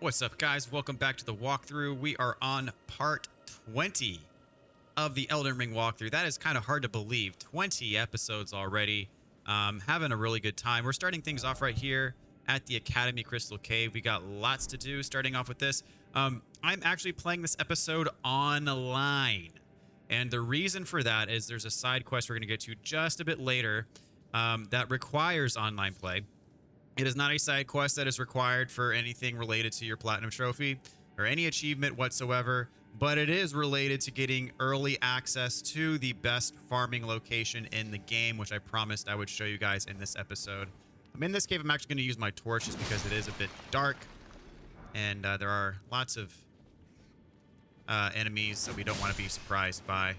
What's up, guys? Welcome back to the walkthrough. We are on part 20 of the Elden Ring walkthrough. That is kind of hard to believe. 20 episodes already. Having a really good time. We're starting things off right here at the Academy Crystal Cave. We got lots to do starting off with this. I'm actually playing this episode online. And the reason for that is there's a side quest we're going to get to just a bit later that requires online play. It is not a side quest that is required for anything related to your Platinum Trophy or any achievement whatsoever, but it is related to getting early access to the best farming location in the game, which I promised I would show you guys in this episode. I'm in this cave. I'm actually going to use my torch just because it is a bit dark, and there are lots of enemies that we don't want to be surprised by.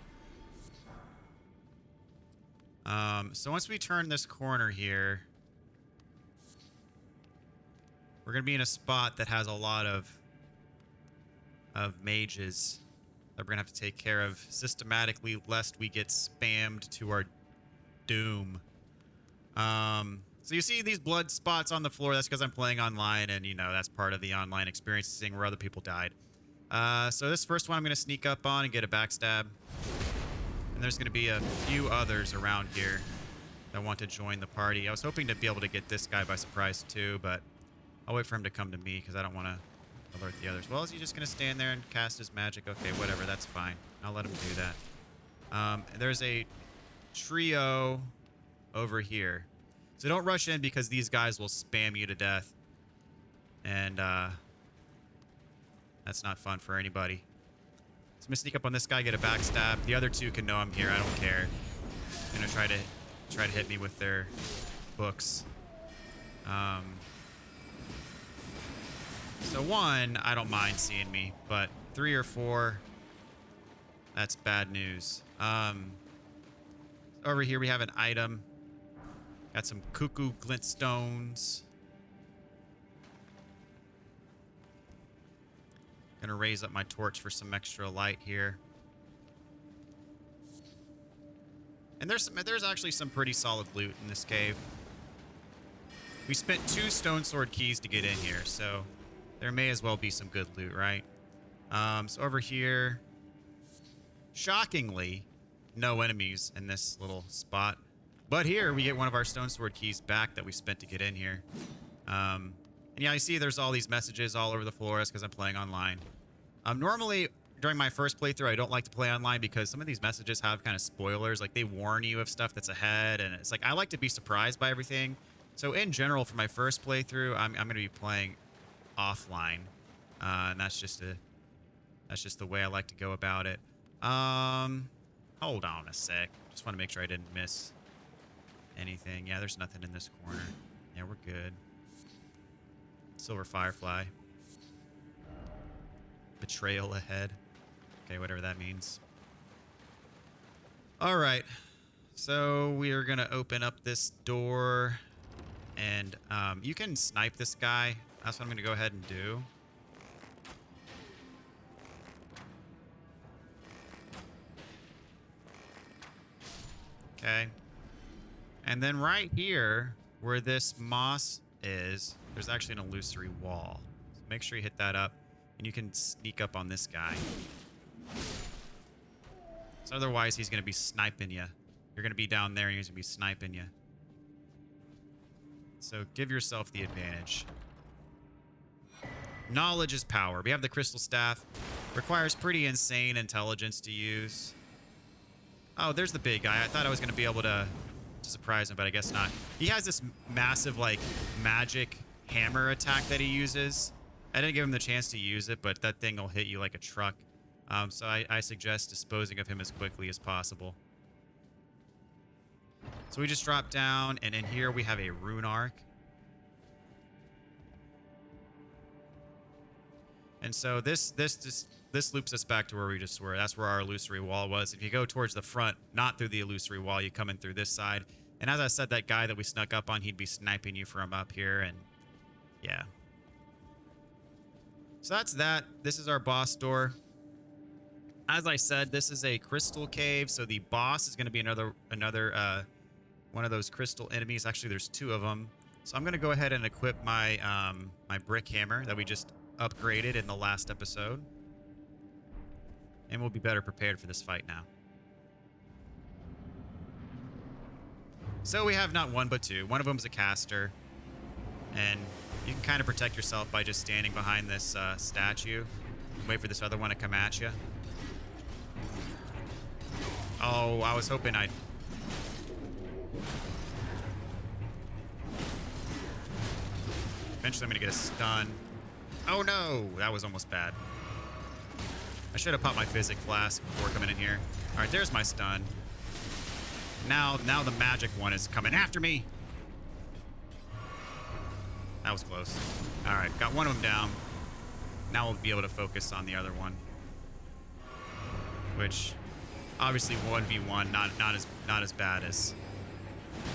So once we turn this corner here, we're going to be in a spot that has a lot of mages that we're going to have to take care of systematically, lest we get spammed to our doom. So you see these blood spots on the floor. That's because I'm playing online, and, you know, that's part of the online experience, seeing where other people died. So this first one I'm going to sneak up on and get a backstab. And there's going to be a few others around here that want to join the party. I was hoping to be able to get this guy by surprise, too, but I'll wait for him to come to me because I don't want to alert the others. Well, is he just going to stand there and cast his magic? Okay, whatever. That's fine. I'll let him do that. There's a trio over here. So don't rush in because these guys will spam you to death. And that's not fun for anybody. So I'm going to sneak up on this guy, get a backstab. The other two can know I'm here. I don't care. They're going to try to hit me with their books. So one, I don't mind seeing me, but 3 or 4, that's bad news. Over here we have an item. Got some cuckoo glintstones. Gonna raise up my torch for some extra light here. And there's actually some pretty solid loot in this cave. We spent 2 stone sword keys to get in here, so there may as well be some good loot, right? So over here, shockingly, no enemies in this little spot. But here, we get one of our stone sword keys back that we spent to get in here. And yeah, I see there's all these messages all over the floor. That's because I'm playing online. Normally, during my first playthrough, I don't like to play online because some of these messages have kind of spoilers. Like, they warn you of stuff that's ahead. And it's like, I like to be surprised by everything. So in general, for my first playthrough, I'm going to be playing offline, and that's just the way I like to go about it. Hold on a sec. Just want to make sure I didn't miss anything. Yeah, there's nothing in this corner. Yeah, we're good. Silver Firefly. Betrayal ahead. Okay, whatever that means. All right. So we are going to open up this door, and you can snipe this guy. That's what I'm going to go ahead and do. Okay. And then right here, where this moss is, there's actually an illusory wall. So make sure you hit that up, and you can sneak up on this guy. So otherwise, he's going to be sniping you. You're going to be down there, and he's going to be sniping you. So give yourself the advantage. Knowledge is power. We have the crystal staff. Requires pretty insane intelligence to use. Oh, there's the big guy. I thought I was going to be able to surprise him, but I guess not. He has this massive, like, magic hammer attack that he uses. I didn't give him the chance to use it, but that thing will hit you like a truck. So I suggest disposing of him as quickly as possible. So we just drop down, and in here we have a rune arc. And so this loops us back to where we just were. That's where our illusory wall was. If you go towards the front, not through the illusory wall, you come in through this side. And as I said, that guy that we snuck up on, he'd be sniping you from up here. And yeah. So that's that. This is our boss door. As I said, this is a crystal cave. So the boss is going to be another one of those crystal enemies. Actually, there's 2 of them. So I'm going to go ahead and equip my my brick hammer that we just upgraded in the last episode. And we'll be better prepared for this fight now. So we have not one, but two. One of them is a caster. And you can kind of protect yourself by just standing behind this statue. Wait for this other one to come at you. Oh, I was hoping I'd... Eventually I'm going to get a stun. Oh no, that was almost bad. I should have popped my Physic Flask before coming in here. All right, there's my stun. Now the magic one is coming after me. That was close. All right, got one of them down. Now we'll be able to focus on the other one. Which, obviously 1v1, not as bad as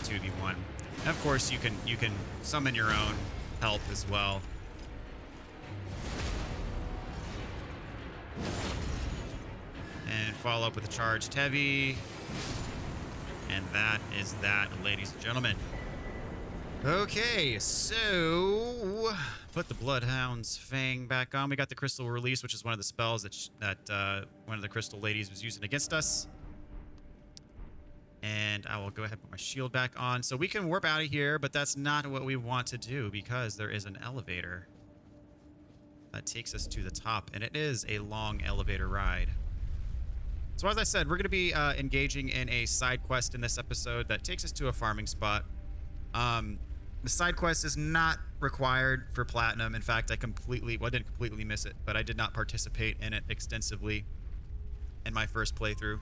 2v1. And of course, you can summon your own help as well. And follow up with a charged heavy. And that is that, ladies and gentlemen. Okay, so put the Bloodhound's Fang back on. We got the Crystal Release, which is one of the spells that one of the Crystal Ladies was using against us. And I will go ahead and put my shield back on. So we can warp out of here, but that's not what we want to do because there is an elevator that takes us to the top. And it is a long elevator ride. So as I said, we're going to be engaging in a side quest in this episode that takes us to a farming spot. The side quest is not required for platinum. In fact, I didn't completely miss it, but I did not participate in it extensively in my first playthrough.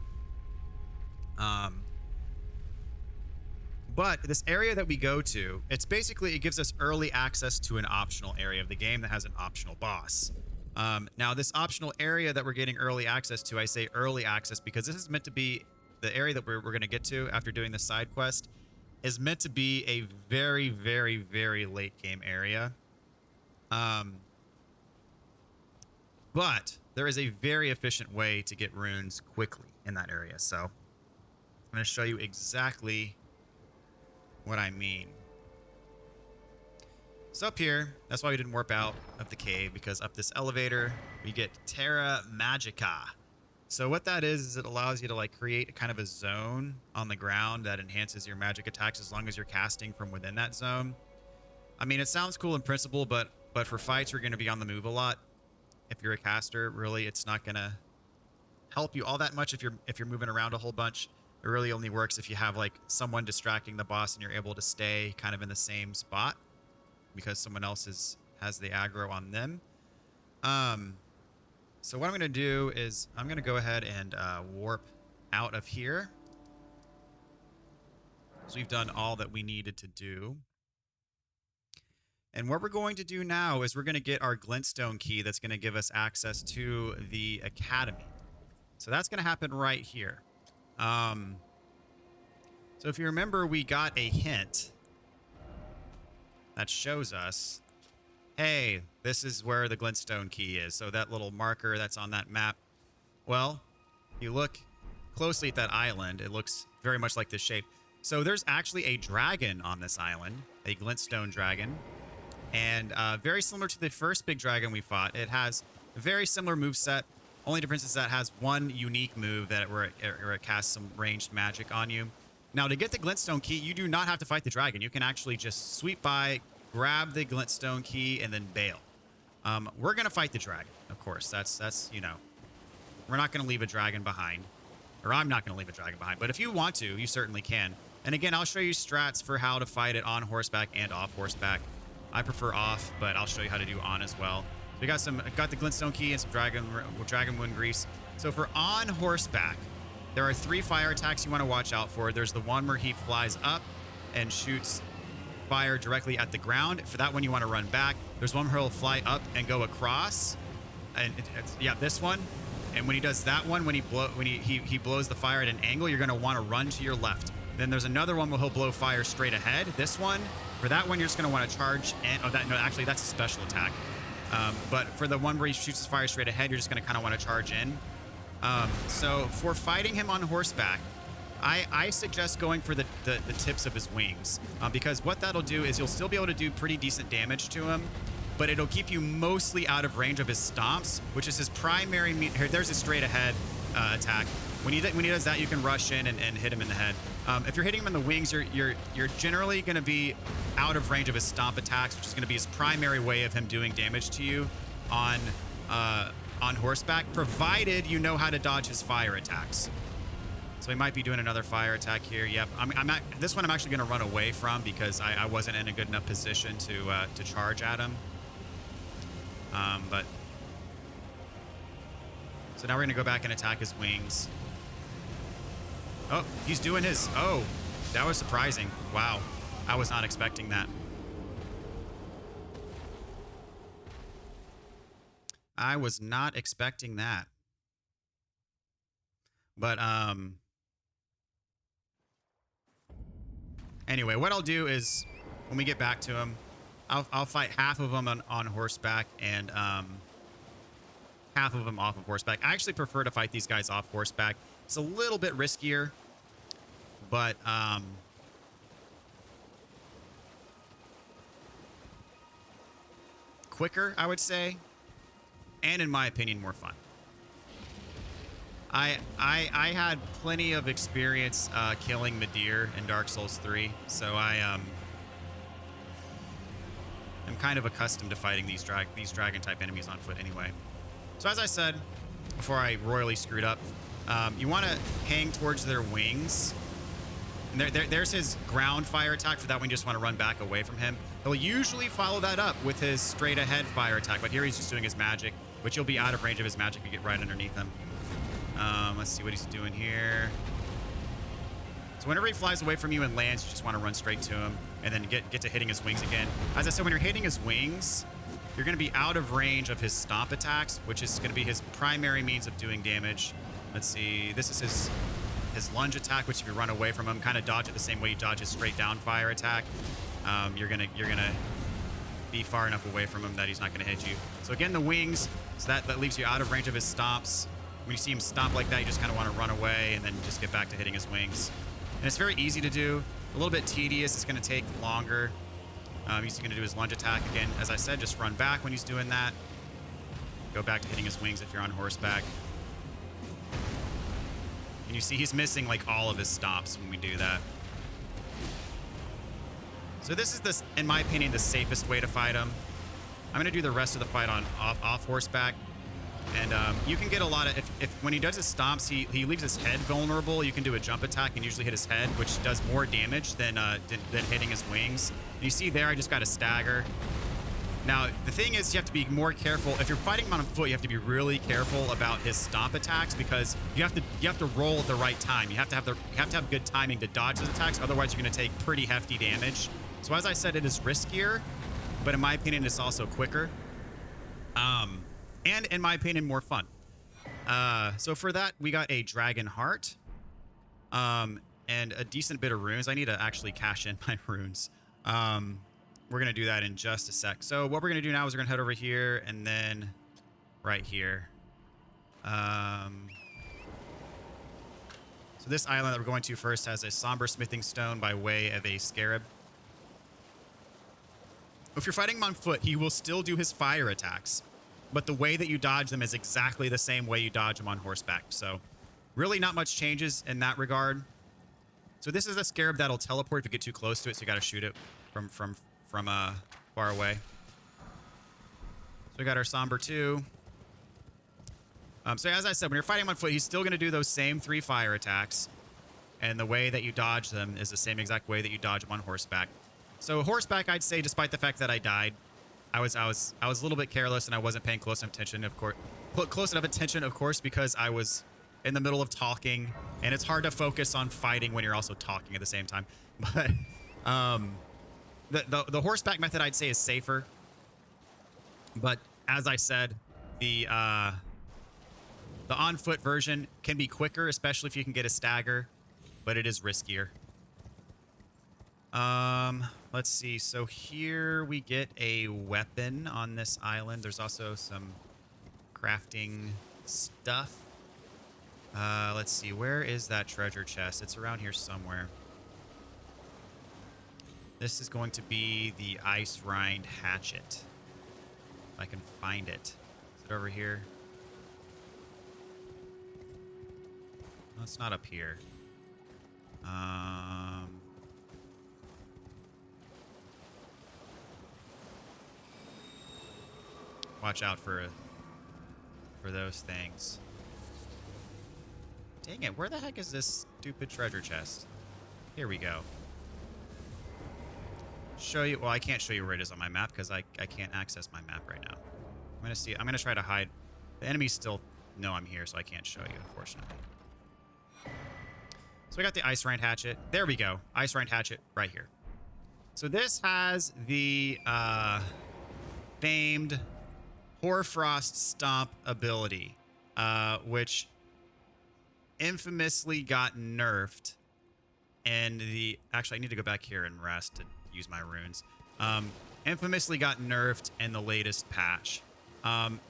But this area that we go to, it gives us early access to an optional area of the game that has an optional boss. Now, this optional area that we're getting early access to, I say early access because this is meant to be the area that we're going to get to after doing the side quest, is meant to be a very, very, very late game area. But there is a very efficient way to get runes quickly in that area. So I'm going to show you exactly what I mean. So up here, that's why we didn't warp out of the cave, because up this elevator, we get Terra Magica. So what that is it allows you to like create kind of a zone on the ground that enhances your magic attacks as long as you're casting from within that zone. I mean, it sounds cool in principle, but for fights, you're going to be on the move a lot. If you're a caster, really, it's not going to help you all that much if you're moving around a whole bunch. It really only works if you have like someone distracting the boss and you're able to stay kind of in the same spot because someone else has the aggro on them. So what I'm going to do is I'm going to go ahead and warp out of here. So we've done all that we needed to do. And what we're going to do now is we're going to get our Glintstone Key that's going to give us access to the Academy. So that's going to happen right here. So if you remember, we got a hint that shows us, hey, this is where the Glintstone Key is. So that little marker that's on that map. Well, if you look closely at that island, it looks very much like this shape. So there's actually a dragon on this island, a Glintstone dragon. And very similar to the first big dragon we fought, it has a very similar moveset. Only difference is that it has one unique move where it casts some ranged magic on you. Now, to get the Glintstone Key, you do not have to fight the dragon. You can actually just sweep by, grab the Glintstone Key, and then bail. We're going to fight the dragon, of course. That's you know, we're not going to leave a dragon behind. Or I'm not going to leave a dragon behind. But if you want to, you certainly can. And again, I'll show you strats for how to fight it on horseback and off horseback. I prefer off, but I'll show you how to do on as well. We got the Glintstone Key and some dragon wound grease. So for on horseback, there are 3 fire attacks you want to watch out for. There's the one where he flies up and shoots fire directly at the ground. For that one, you want to run back. There's one where he'll fly up and go across. And yeah, this one. And when he does that one, when he blows the fire at an angle, you're going to want to run to your left. Then there's another one where he'll blow fire straight ahead. This one, for that one, you're just going to want to charge. And actually, that's a special attack. But for the one where he shoots his fire straight ahead, you're just going to kind of want to charge in. So for fighting him on horseback, I suggest going for the tips of his wings, because what that'll do is you'll still be able to do pretty decent damage to him, but it'll keep you mostly out of range of his stomps, which is his primary. Here, there's a straight ahead attack. When he does that, you can rush in and hit him in the head. If you're hitting him in the wings, you're generally going to be out of range of his stomp attacks, which is going to be his primary way of him doing damage to you on horseback, provided you know how to dodge his fire attacks. So he might be doing another fire attack here. Yep. This one I'm actually going to run away from because I wasn't in a good enough position to charge at him. But so now we're going to go back and attack his wings. Oh, he's doing his... Oh, that was surprising. Wow. I was not expecting that. I was not expecting that. But, anyway, what I'll do is when we get back to him, I'll fight half of them on horseback and, half of them off of horseback. I actually prefer to fight these guys off horseback. It's a little bit riskier, but quicker, I would say, and in my opinion, more fun. I had plenty of experience killing Midir in Dark Souls 3, so I'm kind of accustomed to fighting these dragon type enemies on foot anyway. So as I said before I royally screwed up, you want to hang towards their wings. And there's his ground fire attack. For that one, you just want to run back away from him. He'll usually follow that up with his straight ahead fire attack, but here he's just doing his magic, which you'll be out of range of his magic if you get right underneath him. Let's see what he's doing here. So whenever he flies away from you and lands, you just want to run straight to him and then get to hitting his wings again. As I said, when you're hitting his wings, you're going to be out of range of his stomp attacks, which is going to be his primary means of doing damage. Let's see. This is his lunge attack, which if you run away from him, kind of dodge it the same way you dodge his straight down fire attack. You're gonna be far enough away from him that he's not gonna hit you. So again, the wings, so that leaves you out of range of his stomps. When you see him stomp like that, you just kind of want to run away and then just get back to hitting his wings. And it's very easy to do. A little bit tedious. It's gonna take longer. He's gonna do his lunge attack again. As I said, just run back when he's doing that. Go back to hitting his wings if you're on horseback. And you see he's missing like all of his stops when we do that. So this is, in my opinion, the safest way to fight him. I'm going to do the rest of the fight on off horseback. And you can get a lot of... If when he does his stomps, he leaves his head vulnerable, you can do a jump attack and usually hit his head, which does more damage than hitting his wings. And you see there, I just got a stagger. Now, the thing is, you have to be more careful. If you're fighting him on foot, you have to be really careful about his stomp attacks because you have to roll at the right time. You have to have good timing to dodge his attacks. Otherwise, you're going to take pretty hefty damage. So as I said, it is riskier, but in my opinion, it's also quicker. And in my opinion, more fun. So for that, we got a dragon heart, and a decent bit of runes. I need to actually cash in my runes. We're going to do that in just a sec. So what we're going to do now is we're going to head over here and then right here. So this island that we're going to first has a somber smithing stone by way of a scarab. If you're fighting him on foot, he will still do his fire attacks, but the way that you dodge them is exactly the same way you dodge them on horseback. So really not much changes in that regard. So this is a scarab that'll teleport if you get too close to it, so you got to shoot it from far away. So we got our Somber 2. So as I said, when you're fighting him on foot, he's still going to do those same 3 fire attacks. And the way that you dodge them is the same exact way that you dodge them on horseback. So horseback, I'd say, despite the fact that I died, I was a little bit careless and I wasn't paying close enough attention, of course, because I was in the middle of talking, and it's hard to focus on fighting when you're also talking at the same time. But the horseback method, I'd say, is safer. But as I said, the on-foot version can be quicker, especially if you can get a stagger, but it is riskier. Let's see. So here we get a weapon on this island. There's also some crafting stuff. Let's see. Where is that treasure chest? It's around here somewhere. This is going to be the Ice Rind Hatchet. If I can find it. Is it over here? No, it's not up here. Watch out for those things. Dang it, where the heck is this stupid treasure chest? Here we go. Show you, well, I can't show you where it is on my map because I can't access my map right now. I'm gonna try to hide. The enemies still know I'm here, so I can't show you, unfortunately. So we got the Ice Rind Hatchet. There we go. Ice Rind Hatchet right here. So this has the famed Hoarfrost Stomp ability, which infamously got nerfed. And actually, I need to go back here and rest to use my runes. Infamously got nerfed in the latest patch.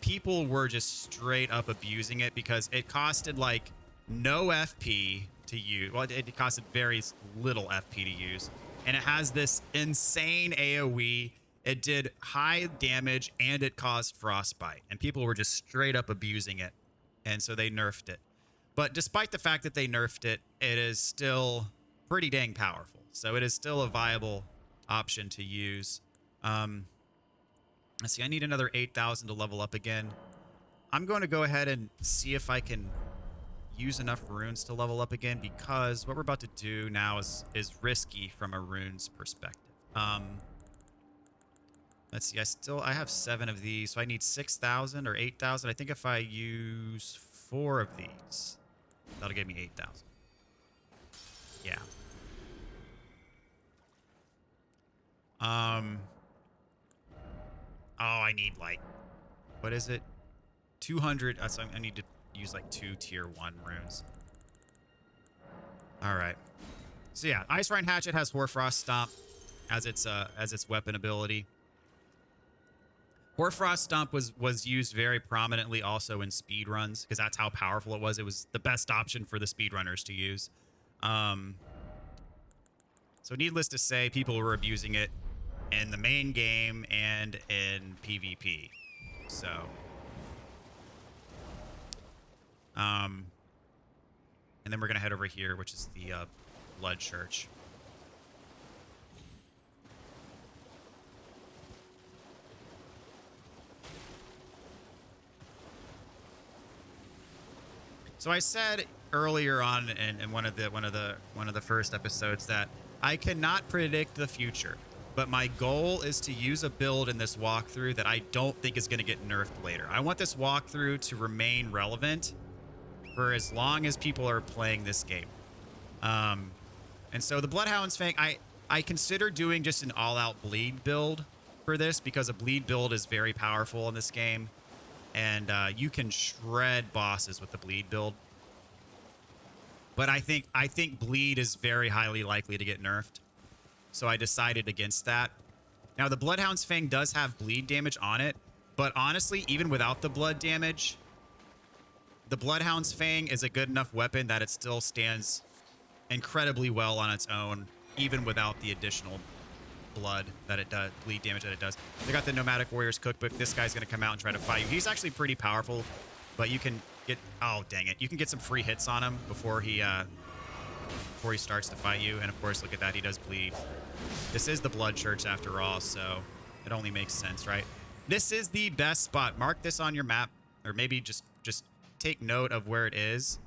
People were just straight up abusing it because it costed like no FP to use. Well, it costed very little FP to use. And it has this insane AoE. It did high damage and it caused frostbite. And people were just straight up abusing it. And so they nerfed it. But despite the fact that they nerfed it, it is still pretty dang powerful. So it is still a viable option to use. Let's see, I need another 8,000 to level up again. I'm going to go ahead and see if I can use enough runes to level up again, because what we're about to do now is risky from a runes perspective. Let's see, I have 7 of these, so I need 6,000 or 8,000. I think if I use 4 of these, that'll give me 8,000. Yeah. Oh, I need like, what is it? 200. So I need to use like 2 tier 1 runes. All right. So yeah, Ice Rind Hatchet has Hoarfrost Stomp as its weapon ability. Hoarfrost Stomp was used very prominently also in speedruns because that's how powerful it was. It was the best option for the speedrunners to use. So needless to say, people were abusing it in the main game and in PvP. So, and then we're gonna head over here, which is the Blood Church. So I said earlier on in one of the first episodes that I cannot predict the future, but my goal is to use a build in this walkthrough that I don't think is going to get nerfed later. I want this walkthrough to remain relevant for as long as people are playing this game. And so the Bloodhound's Fang, I consider doing just an all-out bleed build for this because a bleed build is very powerful in this game. And you can shred bosses with the bleed build. But I think bleed is very highly likely to get nerfed. So I decided against that. Now, the Bloodhound's Fang does have bleed damage on it. But honestly, even without the blood damage, the Bloodhound's Fang is a good enough weapon that it still stands incredibly well on its own, even without the additional blood that it does, bleed damage that it does. They got the Nomadic Warriors Cookbook. This guy's going to come out and try to fight you. He's actually pretty powerful, but you can get, oh, dang it. You can get some free hits on him before he starts to fight you. And of course, look at that. He does bleed. This is the Blood Church after all, so it only makes sense, right? This is the best spot. Mark this on your map, or maybe just take note of where it is.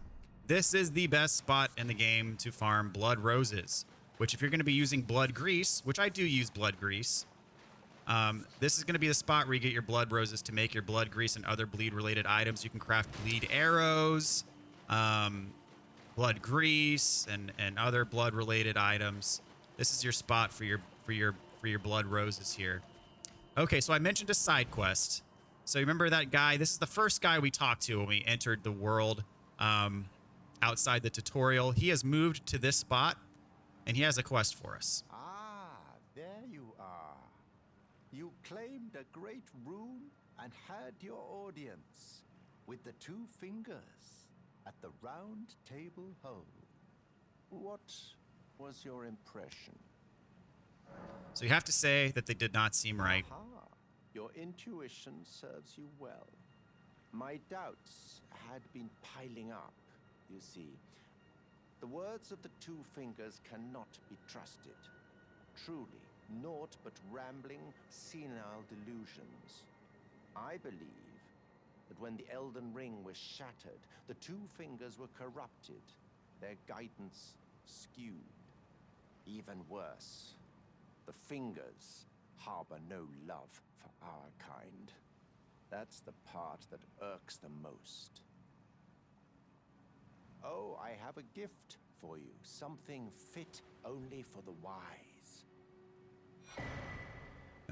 This is the best spot in the game to farm blood roses, which if you're going to be using blood grease, which I do use blood grease, this is going to be the spot where you get your blood roses to make your blood grease and other bleed related items. You can craft bleed arrows, blood grease, and other blood related items. This is your spot for your blood roses here. Okay, so I mentioned a side quest. So you remember that guy? This is the first guy we talked to when we entered the world outside the tutorial. He has moved to this spot, and he has a quest for us. Ah, there you are. You claimed a great rune and had your audience with the 2 fingers at the round table hole. What was your impression? So you have to say that they did not seem right. Aha. Your intuition serves you well. My doubts had been piling up, you see. The words of the two fingers cannot be trusted. Truly, naught but rambling, senile delusions. I believe that when the Elden Ring was shattered, the two fingers were corrupted, their guidance skewed. Even worse, the fingers harbor no love for our kind. That's the part that irks the most. Oh, I have a gift for you, something fit only for the wise.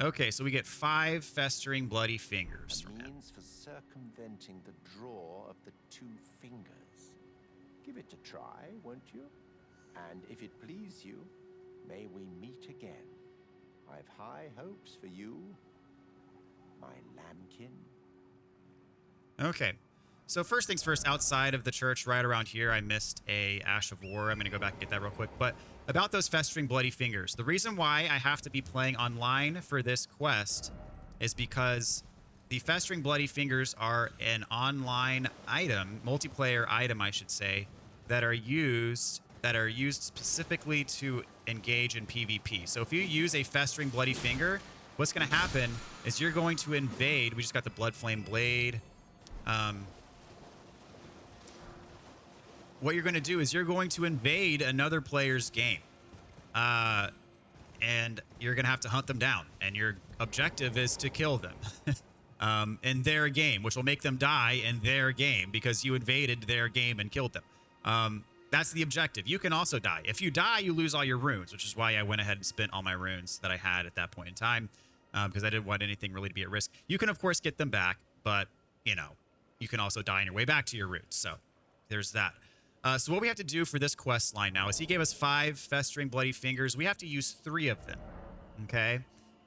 Okay, so we get 5 festering bloody fingers A from him. means for circumventing the draw of the two fingers. Give it a try, won't you? And if it please you, may we meet again. I've high hopes for you, my lambkin. Okay, so first things first, outside of the church, right around here, I missed a Ash of War. I'm going to go back and get that real quick. But about those festering bloody fingers, the reason why I have to be playing online for this quest is because the festering bloody fingers are an online item, multiplayer item, I should say, that are used specifically to engage in PvP. So if you use a festering bloody finger, what's going to happen is you're going to invade. We just got the Blood Flame Blade. What you're going to do is you're going to invade another player's game. And you're going to have to hunt them down. And your objective is to kill them in their game, which will make them die in their game because you invaded their game and killed them. That's the objective. You can also die. If you die, you lose all your runes, which is why I went ahead and spent all my runes that I had at that point in time because I didn't want anything really to be at risk. You can, of course, get them back, but, you know, you can also die on your way back to your roots. So there's that. So what we have to do for this quest line now is he gave us 5 festering bloody fingers. We have to use 3 of them. Okay.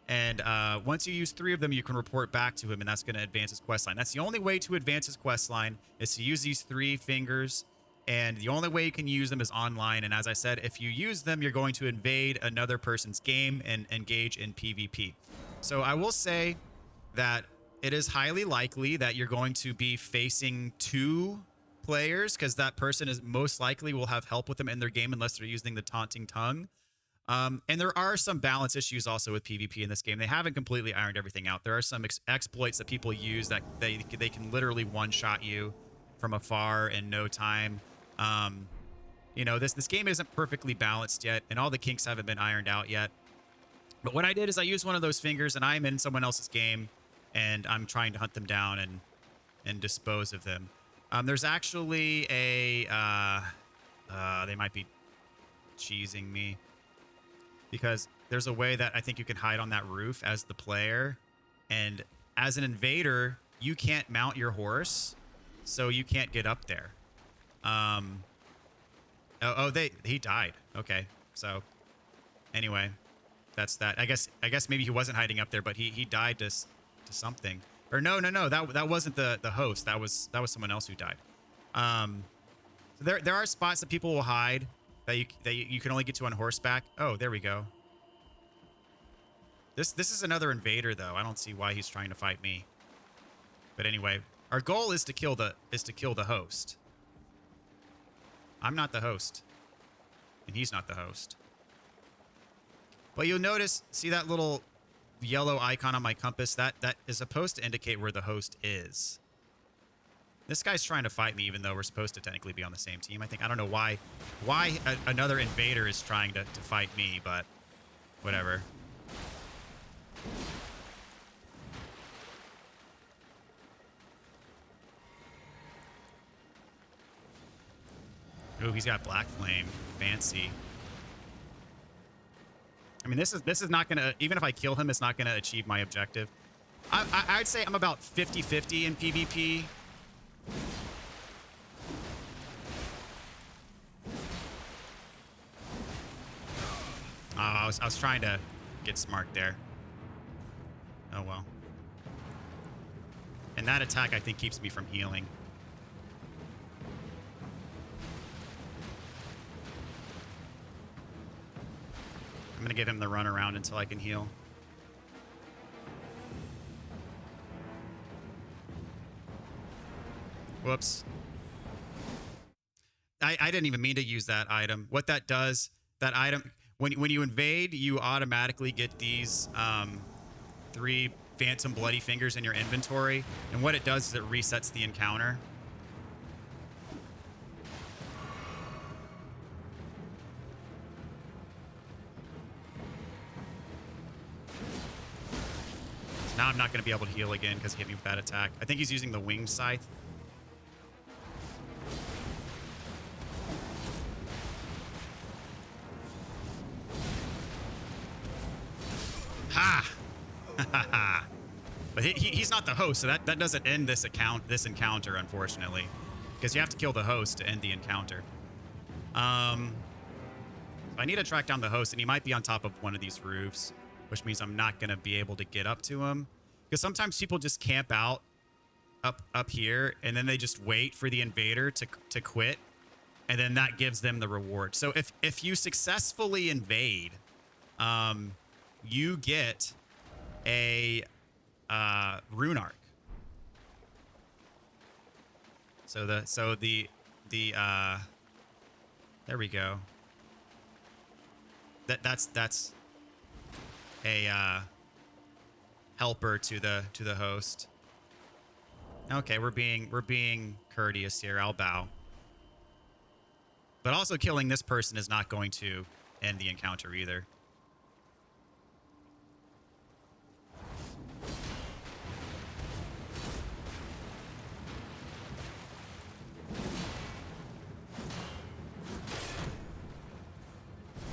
And once you use 3 of them, you can report back to him, and that's going to advance his quest line. That's the only way to advance his quest line is to use these 3 fingers. And the only way you can use them is online. And as I said, if you use them, you're going to invade another person's game and engage in PvP. So I will say that it is highly likely that you're going to be facing 2 players because that person is most likely will have help with them in their game unless they're using the taunting tongue. And there are some balance issues also with PvP in this game. They haven't completely ironed everything out. There are some exploits that people use that they can literally one-shot you from afar in no time. You know, this game isn't perfectly balanced yet, and all the kinks haven't been ironed out yet. But what I did is I used one of those fingers, and I'm in someone else's game, and I'm trying to hunt them down and dispose of them. There's actually a... they might be cheesing me. Because there's a way that I think you can hide on that roof as the player. And as an invader, you can't mount your horse, so you can't get up there. He died. Okay, so anyway, that's that. I guess maybe he wasn't hiding up there, but he died to something. Or no, that wasn't the host. That was someone else who died. So there are spots that people will hide that you can only get to on horseback. Oh, there we go. This is another invader though. I don't see why he's trying to fight me. But anyway, our goal is to kill the host. I'm not the host. And he's not the host. But you'll notice, see that little yellow icon on my compass? That is supposed to indicate where the host is. This guy's trying to fight me even though we're supposed to technically be on the same team. I don't know why another invader is trying to fight me, but whatever. Ooh, he's got Black Flame. Fancy. I mean, this is not going to... Even if I kill him, it's not going to achieve my objective. I'd say I'm about 50-50 in PvP. Oh, I was trying to get smart there. Oh, well. And that attack, I think, keeps me from healing. I'm going to give him the run around until I can heal. Whoops. I didn't even mean to use that item. What that does, that item, when you invade, you automatically get these 3 phantom bloody fingers in your inventory. And what it does is it resets the encounter. So now I'm not going to be able to heal again because he hit me with that attack. I think he's using the winged scythe. Ha! But he's not the host, so that doesn't end this encounter, unfortunately, because you have to kill the host to end the encounter. I need to track down the host, and he might be on top of one of these roofs, which means I'm not going to be able to get up to him, because sometimes people just camp out up here, and then they just wait for the invader to quit, and then that gives them the reward. So if you successfully invade, you get a rune arc. So the there we go. That's a helper to the host. Okay, we're being courteous here. I'll bow. But also killing this person is not going to end the encounter either.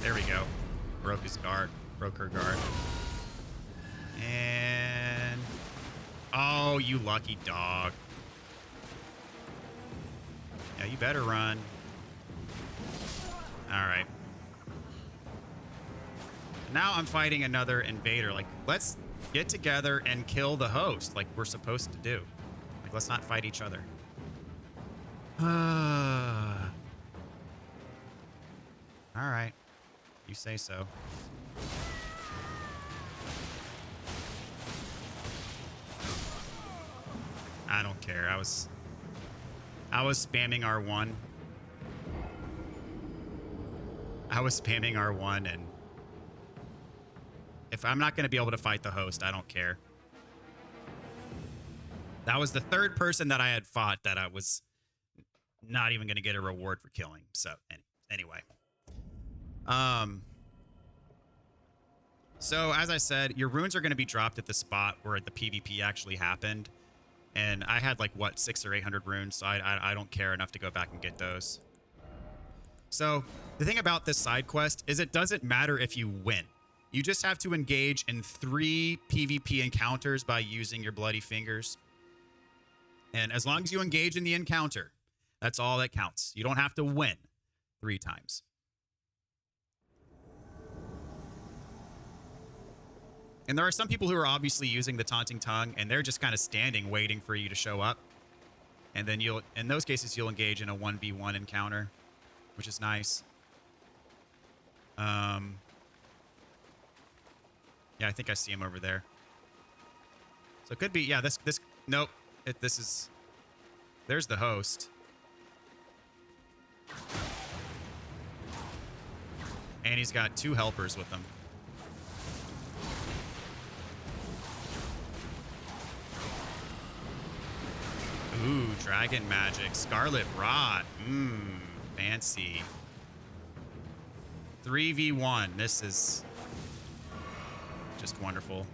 There we go. Broke his guard. Broke her guard. And... oh, you lucky dog. Yeah, you better run. Alright. Now I'm fighting another invader. Like, let's get together and kill the host like we're supposed to do. Like, let's not fight each other. Alright. You say so. I don't care. I was spamming R1. I was spamming R1, and if I'm not going to be able to fight the host, I don't care. That was the 3rd person that I had fought that I was not even going to get a reward for killing. So anyway. So as I said, your runes are going to be dropped at the spot where the PvP actually happened. And I had like, what, 600 or 800 runes, so I don't care enough to go back and get those. So the thing about this side quest is it doesn't matter if you win. You just have to engage in 3 PvP encounters by using your bloody fingers. And as long as you engage in the encounter, that's all that counts. You don't have to win 3 times. And there are some people who are obviously using the taunting tongue, and they're just kind of standing waiting for you to show up. And then in those cases, you'll engage in a 1v1 encounter, which is nice. Yeah, I think I see him over there. So it could be, yeah, nope. There's the host. And he's got 2 helpers with him. Ooh, dragon magic. Scarlet Rot. Fancy. 3v1. This is just wonderful.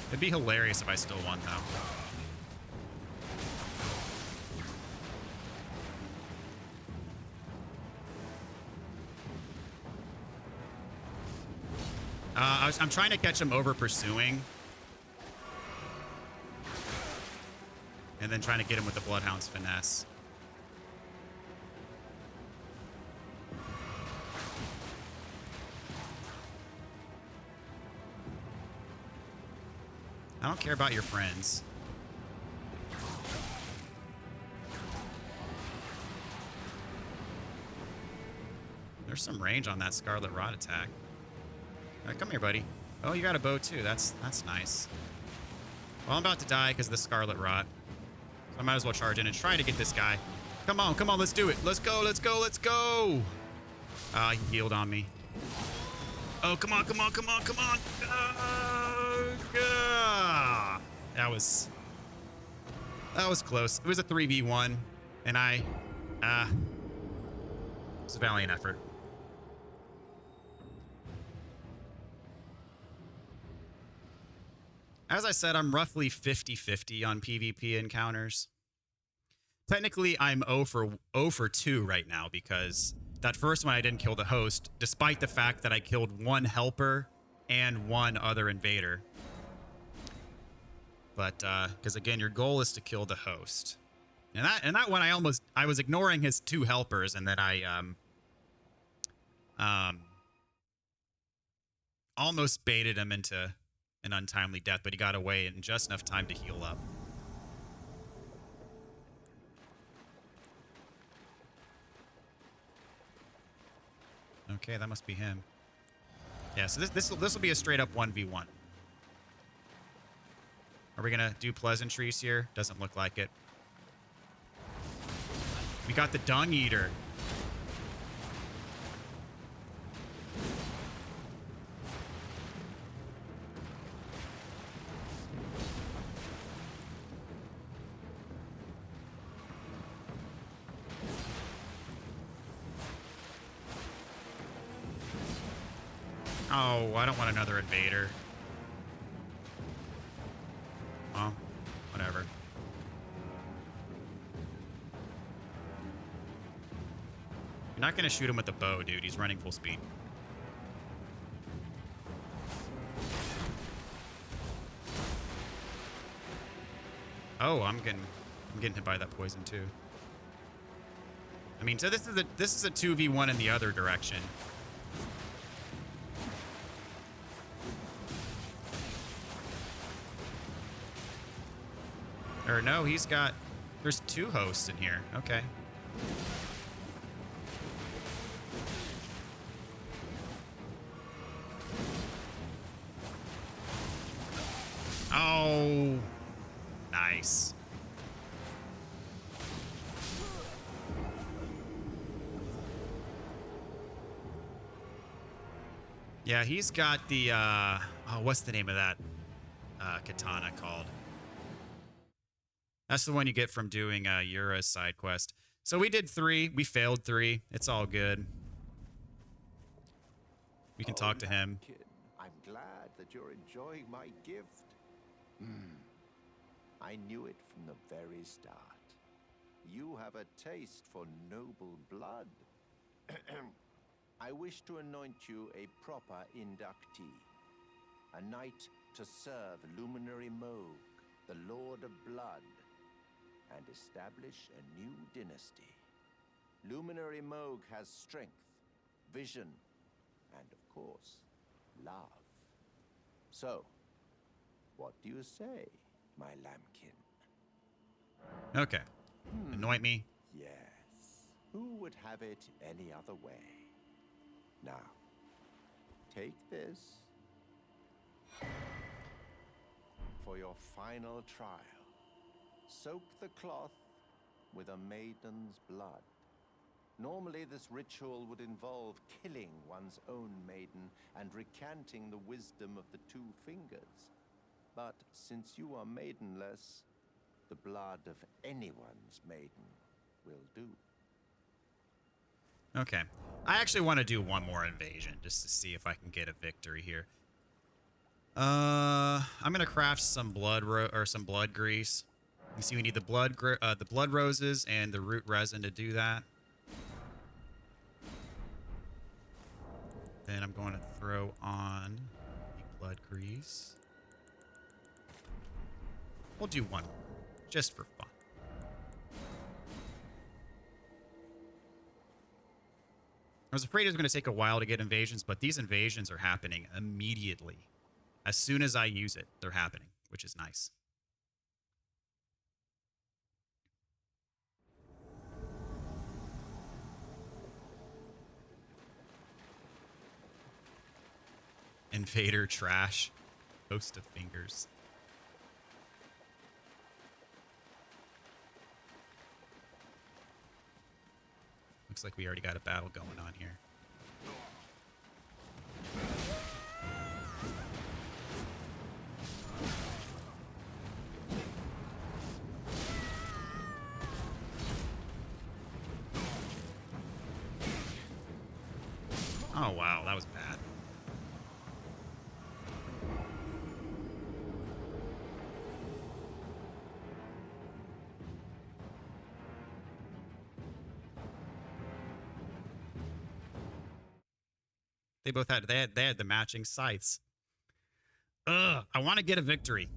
It'd be hilarious if I still won, though. I'm trying to catch him over pursuing. And then trying to get him with the Bloodhound's finesse. I don't care about your friends. There's some range on that Scarlet Rot attack. All right, come here, buddy. Oh, you got a bow too. That's nice. Well, I'm about to die because of the Scarlet Rot. So I might as well charge in and try to get this guy. Come on, let's do it. Let's go, let's go, let's go. He healed on me. Oh, come on. That was close. It was a 3v1, and it was a valiant effort. As I said, I'm roughly 50-50 on PvP encounters. Technically, I'm 0 for 2 right now because that first one I didn't kill the host, despite the fact that I killed 1 helper and 1 other invader. But, because again, your goal is to kill the host. And that one I was ignoring his 2 helpers, and then I, almost baited him into an untimely death, but he got away in just enough time to heal up. Okay, that must be him. Yeah, so this will be a straight up 1v1. Are we gonna do pleasantries here? Doesn't look like it. We got the Dung Eater. Oh, I don't want another invader. Oh, whatever. You're not going to shoot him with the bow, dude. He's running full speed. Oh, I'm getting hit by that poison too. I mean, so this is a 2v1 in the other direction. Or no, there's 2 hosts in here. Okay. Oh, nice. Yeah, he's got the, what's the name of that katana called? That's the one you get from doing Yura's side quest. So we did 3. We failed 3. It's all good. We can talk to him. Kid, I'm glad that you're enjoying my gift. I knew it from the very start. You have a taste for noble blood. I wish to anoint you a proper inductee. A knight to serve Luminary Moog, the Lord of Blood, and establish a new dynasty. Luminary Moog has strength, vision, and of course, love. So, what do you say, my lambkin? Okay. Anoint me. Yes. Who would have it any other way? Now, take this for your final trial. Soak the cloth with a maiden's blood. Normally, this ritual would involve killing one's own maiden and recanting the wisdom of the 2 fingers. But since you are maidenless, the blood of anyone's maiden will do. Okay. I actually want to do one more invasion just to see if I can get a victory here. I'm gonna craft some blood grease. You see, we need the blood roses and the root resin to do that. Then I'm going to throw on the blood grease. We'll do one more, just for fun. I was afraid it was going to take a while to get invasions, but these invasions are happening immediately. As soon as I use it, they're happening, which is nice. Invader trash. Host of fingers. Looks like we already got a battle going on here. Oh, wow. That was bad. They both had they had the matching scythes. Ugh, I want to get a victory.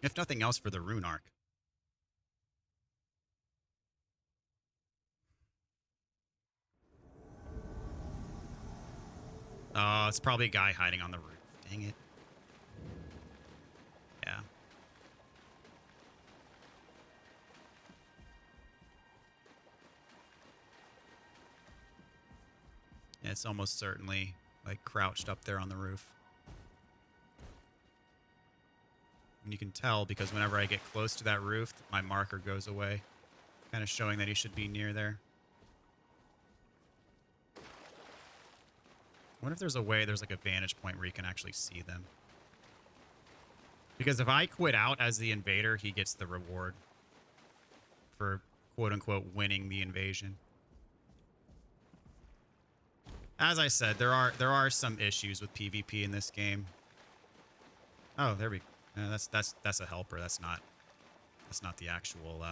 If nothing else for the rune arc. Oh, it's probably a guy hiding on the roof. Dang it. Yeah. Yeah, it's almost certainly like crouched up there on the roof. And you can tell because whenever I get close to that roof, my marker goes away. Kind of showing that he should be near there. I wonder if there's a way, there's like a vantage point where you can actually see them. Because if I quit out as the invader, he gets the reward for quote-unquote winning the invasion. As I said, there are some issues with PvP in this game. Oh, there we go. That's a helper. That's not the actual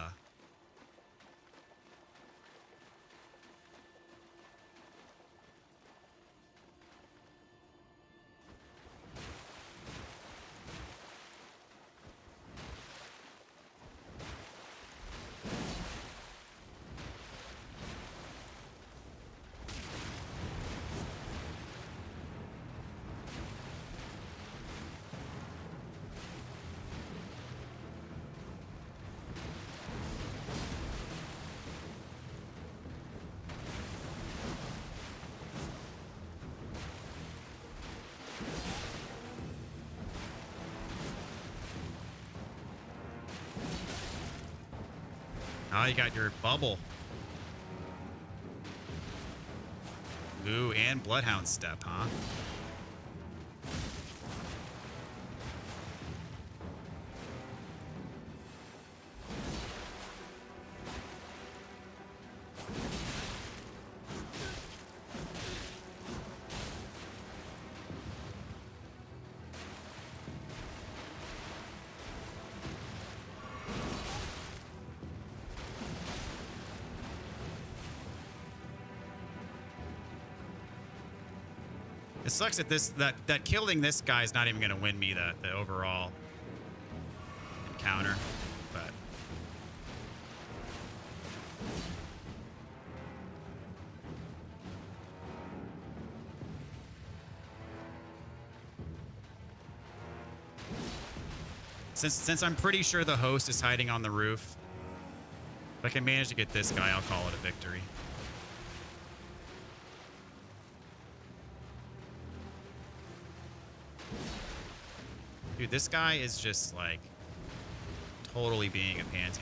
Oh, you got your bubble. Ooh, and Bloodhound Step, huh? It sucks that killing this guy is not even going to win me the overall encounter, but since I'm pretty sure the host is hiding on the roof, if I can manage to get this guy, I'll call it a victory. Dude, this guy is just, like, totally being a pansy.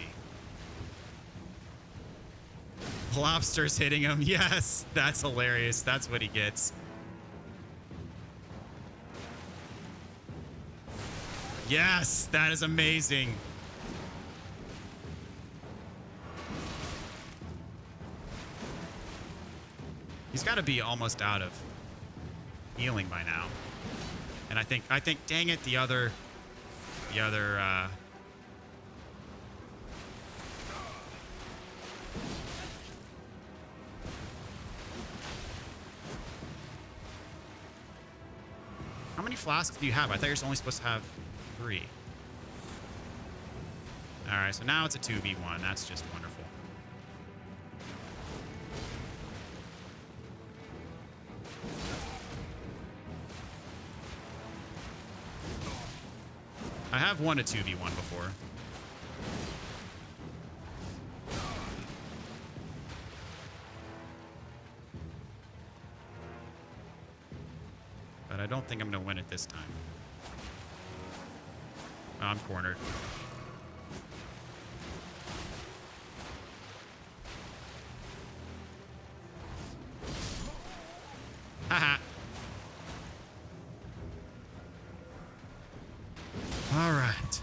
Lobster's hitting him. Yes, that's hilarious. That's what he gets. Yes, that is amazing. He's got to be almost out of healing by now. And I think, dang it, the other, how many flasks do you have? I thought you're only supposed to have 3. All right, so now it's a 2v1. That's just wonderful. I have won a 2v1 before. I don't think I'm going to win it this time. Oh, I'm cornered. Haha. All right.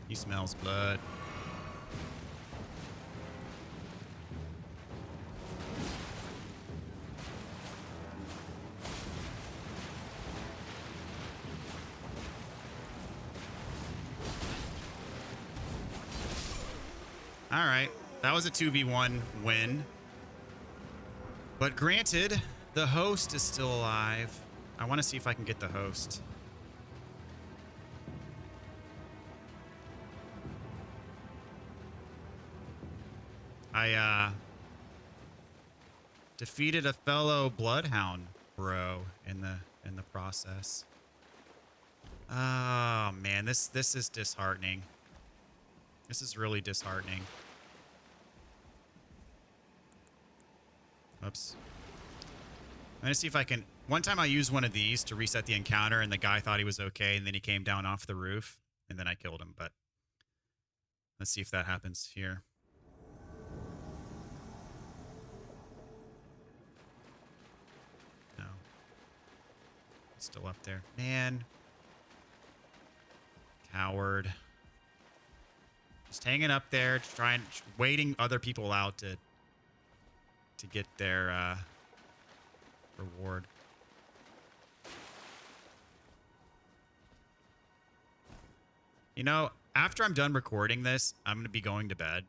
He smells blood. All right. That was a 2v1 win. But granted, the host is still alive. I want to see if I can get the host. I defeated a fellow bloodhound bro in the process. Oh man, this is disheartening. This is really disheartening. Oops. I'm gonna see if I can. One time I used one of these to reset the encounter, and the guy thought he was okay, and then he came down off the roof, and then I killed him. But let's see if that happens here. No. It's still up there. Man. Coward. Just hanging up there, waiting other people out to get their reward. You know, after I'm done recording this, I'm going to be going to bed.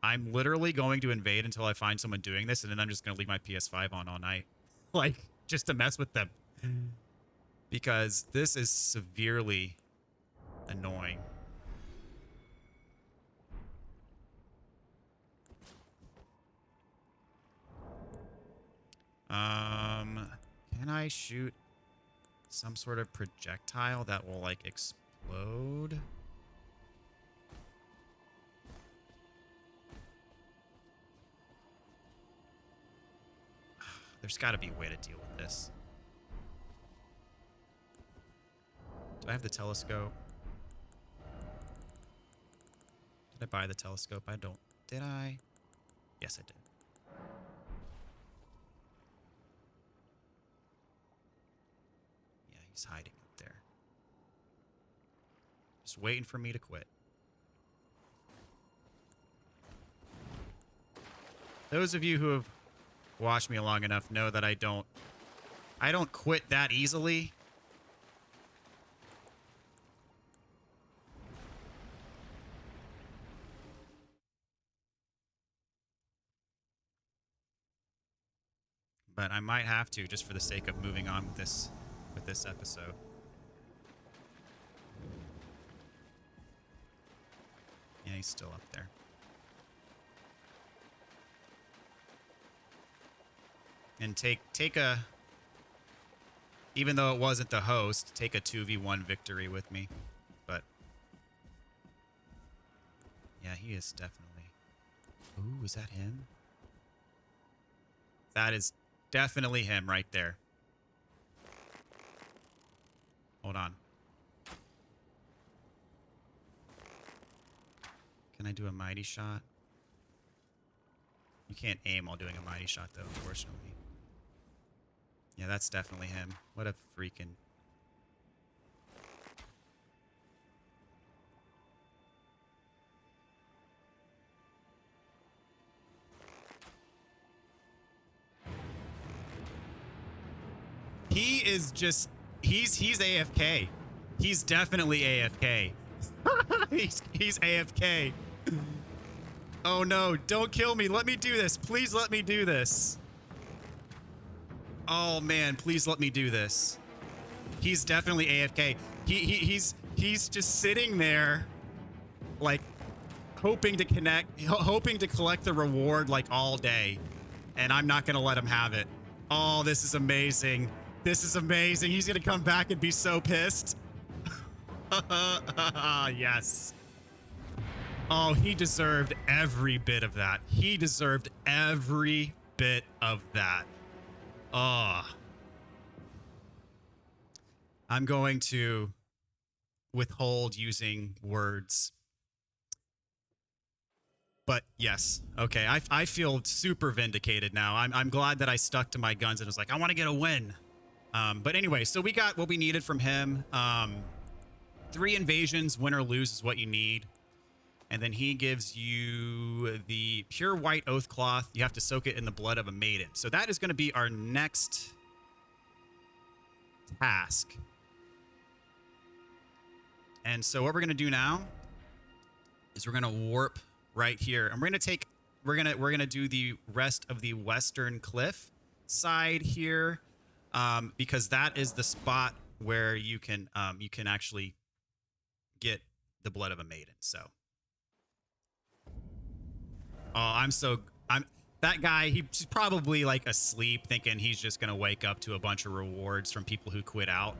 I'm literally going to invade until I find someone doing this, and then I'm just going to leave my PS5 on all night. Like, just to mess with them. Because this is severely annoying. Can I shoot some sort of projectile that will, like, explode? There's got to be a way to deal with this. Do I have the telescope? Did I buy the telescope? I don't. Did I? Yes, I did. Yeah, he's hiding up there. Just waiting for me to quit. Those of you who have watched me long enough know that I don't quit that easily. But I might have to, just for the sake of moving on with this episode. Yeah, he's still up there. And take a, even though it wasn't the host, take a 2v1 victory with me. But yeah, he is definitely. Ooh, is that him? That is definitely him right there. Hold on. Can I do a mighty shot? You can't aim while doing a mighty shot, though, unfortunately. Yeah, that's definitely him. What a freaking... He is just... He's AFK. He's definitely AFK. he's AFK. Oh no, don't kill me. Let me do this. Please let me do this. Oh man, please let me do this. He's definitely AFK. He's just sitting there, like, hoping to collect the reward like all day, and I'm not gonna let him have it. Oh, this is amazing. This is amazing. He's gonna come back and be so pissed. Yes. Oh, he deserved every bit of that. He deserved every bit of that. Oh. I'm going to withhold using words. But yes, okay, I feel super vindicated now. I'm glad that I stuck to my guns and was like, I want to get a win. But anyway, so we got what we needed from him. 3 invasions, win or lose is what you need. And then he gives you the pure white oath cloth. You have to soak it in the blood of a maiden. So that is going to be our next task. And so what we're going to do now is we're going to warp right here. And we're going to do the rest of the western cliff side here, because that is the spot where you can actually get the blood of a maiden. So that guy, he's probably like asleep thinking he's just going to wake up to a bunch of rewards from people who quit out.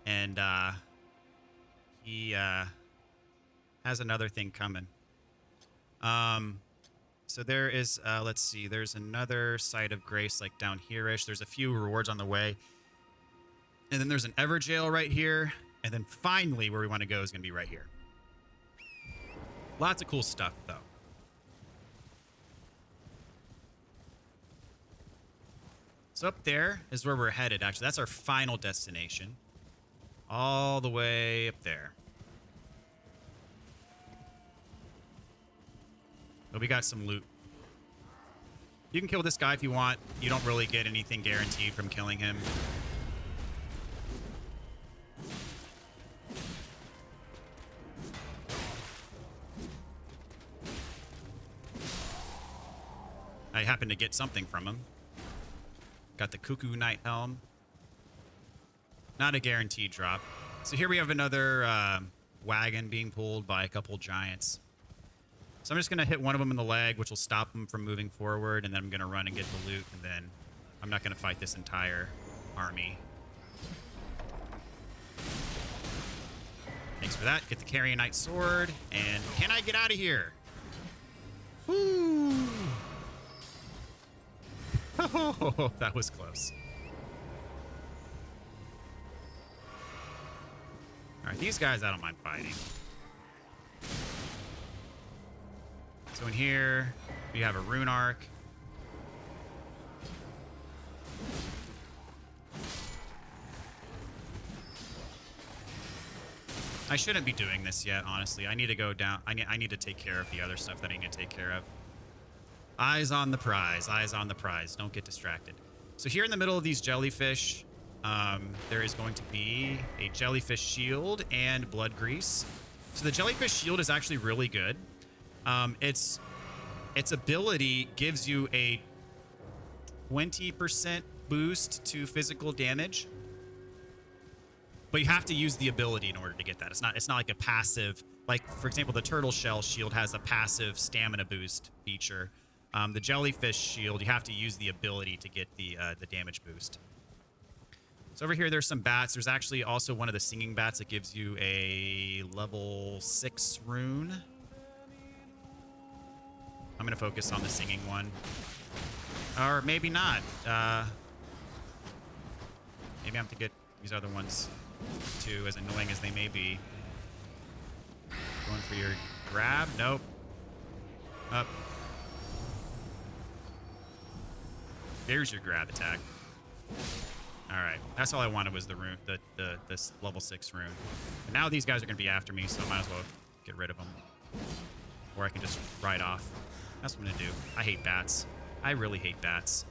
And he has another thing coming. So there is, let's see, there's another site of grace like down here-ish. There's a few rewards on the way. And then there's an Everjail right here. And then finally where we want to go is going to be right here. Lots of cool stuff though. So up there is where we're headed, actually. That's our final destination. All the way up there. But we got some loot. You can kill this guy if you want. You don't really get anything guaranteed from killing him. I happen to get something from him. Got the Cuckoo Knight Helm. Not a guaranteed drop. So here we have another wagon being pulled by a couple giants. So I'm just going to hit one of them in the leg, which will stop them from moving forward. And then I'm going to run and get the loot. And then I'm not going to fight this entire army. Thanks for that. Get the Carrion Knight Sword. And can I get out of here? Woo! Oh, that was close. All right, these guys I don't mind fighting. So in here, we have a rune arc. I shouldn't be doing this yet, honestly. I need to go down. I need to take care of the other stuff that I need to take care of. Eyes on the prize. Eyes on the prize. Don't get distracted. So here in the middle of these jellyfish, there is going to be a Jellyfish Shield and Blood Grease. So the Jellyfish Shield is actually really good. Its ability gives you a 20% boost to physical damage. But you have to use the ability in order to get that. It's not like a passive, like for example, the Turtle Shell Shield has a passive stamina boost feature. The Jellyfish Shield, you have to use the ability to get the damage boost. So over here, there's some bats. There's actually also one of the singing bats that gives you a level 6 rune. I'm going to focus on the singing one. Or maybe not. Maybe I have to get these other ones too, as annoying as they may be. Going for your grab. Nope. Up. There's your grab attack. All right, that's all I wanted was the rune, this level 6 rune. And now these guys are gonna be after me, so I might as well get rid of them, or I can just ride off. That's what I'm gonna do. I hate bats. I really hate bats.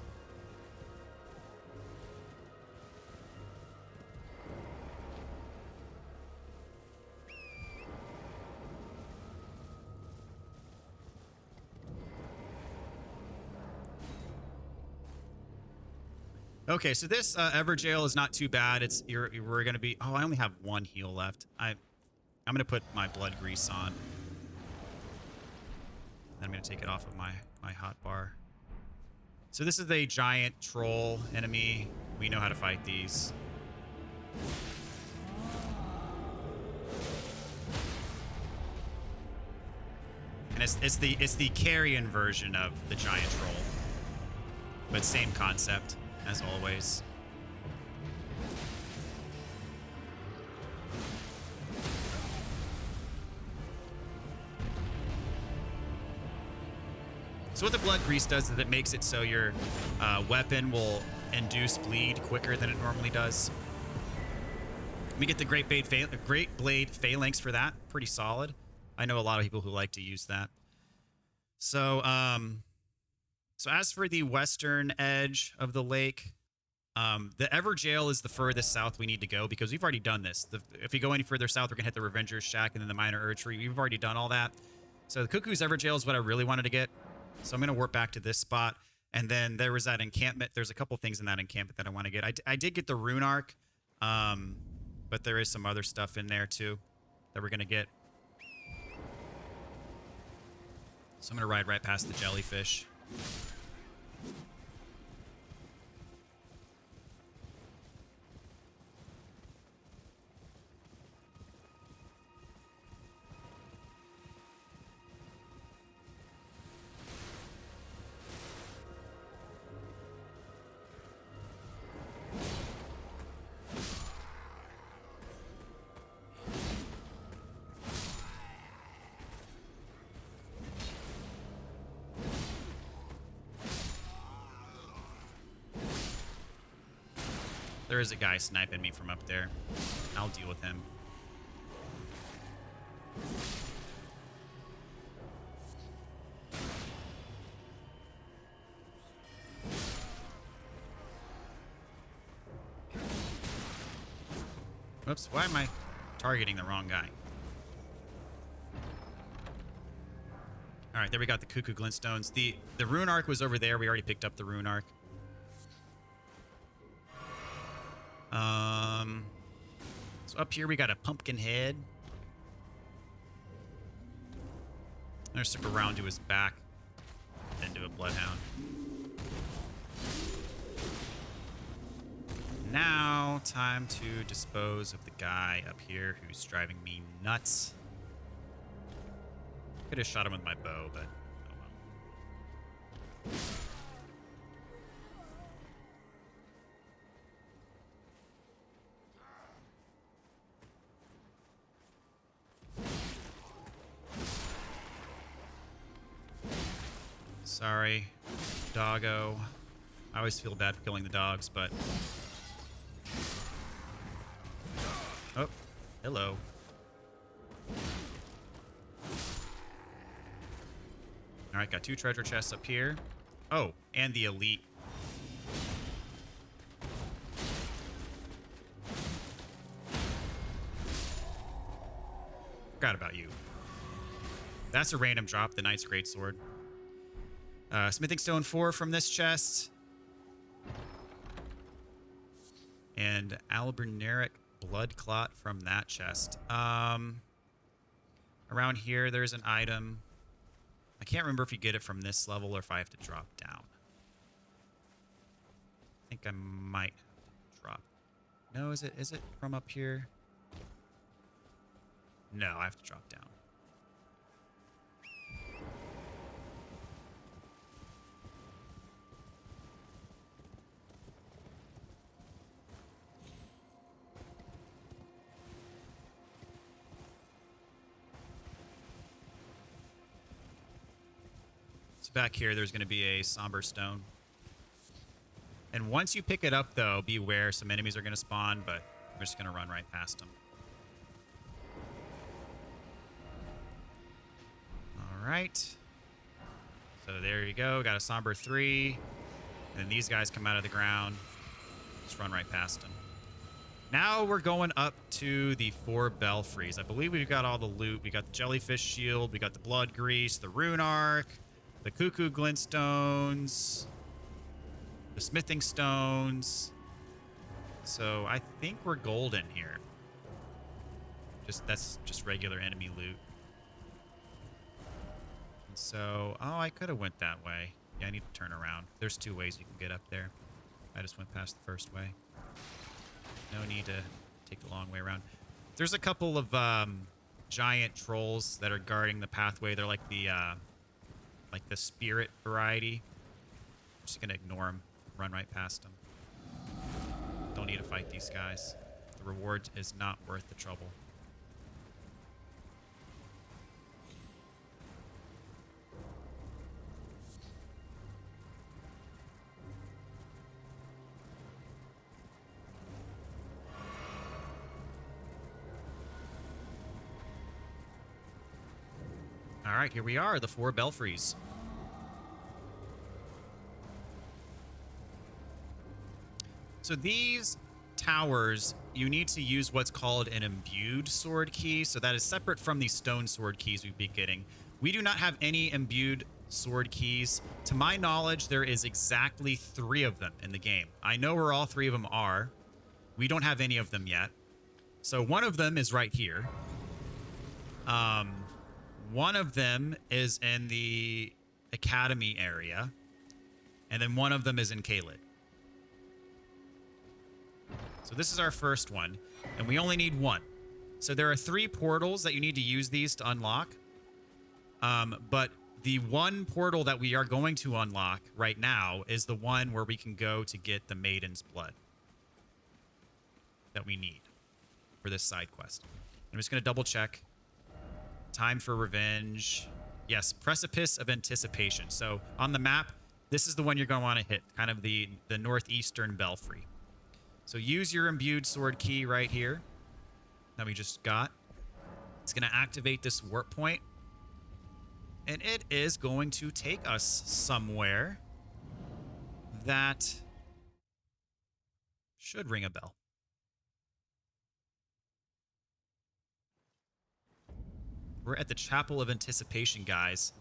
Okay, so this Everjail is not too bad. We're gonna be. Oh, I only have 1 heal left. I'm gonna put my blood grease on. Then I'm gonna take it off of my hot bar. So this is a giant troll enemy. We know how to fight these. And it's the carrion version of the giant troll. But same concept, as always. So what the blood grease does is it makes it so your weapon will induce bleed quicker than it normally does. We get the Great Blade Phalanx for that. Pretty solid. I know a lot of people who like to use that. So, so as for the western edge of the lake, the Everjail is the furthest south we need to go because we've already done this. If we go any further south, we're going to hit the Revenger's Shack and then the Minor Erdtree. We've already done all that. So the Cuckoo's Everjail is what I really wanted to get. So I'm going to warp back to this spot. And then there was that encampment. There's a couple things in that encampment that I want to get. I did get the Rune Arc, but there is some other stuff in there too that we're going to get. So I'm going to ride right past the Jellyfish. There is a guy sniping me from up there. I'll deal with him. Whoops, why am I targeting the wrong guy? All right, there we got the Cuckoo Glintstones. The Rune Arc was over there. We already picked up the Rune Arc. So up here we got a pumpkin head. I'm gonna stick around to his back, then do a bloodhound. Now, time to dispose of the guy up here who's driving me nuts. Could have shot him with my bow, but oh well. Sorry, doggo. I always feel bad for killing the dogs, but... Oh, hello. Alright, got 2 treasure chests up here. Oh, and the elite. Forgot about you. That's a random drop, the Knight's Greatsword. Smithing Stone 4 from this chest. And Alberneric Blood Clot from that chest. Around here, there's an item. I can't remember if you get it from this level or if I have to drop down. I think I might have to drop. No, is it from up here? No, I have to drop down. So back here, there's going to be a Somber Stone. And once you pick it up, though, beware. Some enemies are going to spawn, but we're just going to run right past them. All right. So there you go. Got a Somber 3. And then these guys come out of the ground. Just run right past them. Now we're going up to the 4 Belfries. I believe we've got all the loot. We got the Jellyfish Shield. We got the Blood Grease, the Rune Arc, the Cuckoo Glintstones, the Smithing Stones. So I think we're golden here. That's just regular enemy loot. And so, oh, I could have went that way. Yeah, I need to turn around. There's 2 ways you can get up there. I just went past the first way. No need to take the long way around. There's a couple of giant trolls that are guarding the pathway. They're like the spirit variety. I'm just gonna ignore them, run right past them. Don't need to fight these guys. The reward is not worth the trouble. All right, here we are, the 4 Belfries. So these towers, you need to use what's called an Imbued Sword Key. So that is separate from the Stone Sword Keys we'd be getting. We do not have any Imbued Sword Keys. To my knowledge, there is exactly 3 of them in the game. I know where all 3 of them are. We don't have any of them yet. So one of them is right here. One of them is in the Academy area. And then one of them is in Caelid. So this is our first one. And we only need 1. So there are 3 portals that you need to use these to unlock. But the one portal that we are going to unlock right now is the one where we can go to get the Maiden's Blood that we need for this side quest. I'm just going to double check. Time for revenge. Yes, Precipice of Anticipation. So on the map, this is the one you're going to want to hit, kind of the northeastern belfry. So use your Imbued Sword Key right here that we just got. It's going to activate this warp point. And it is going to take us somewhere that should ring a bell. We're at the Chapel of Anticipation, guys.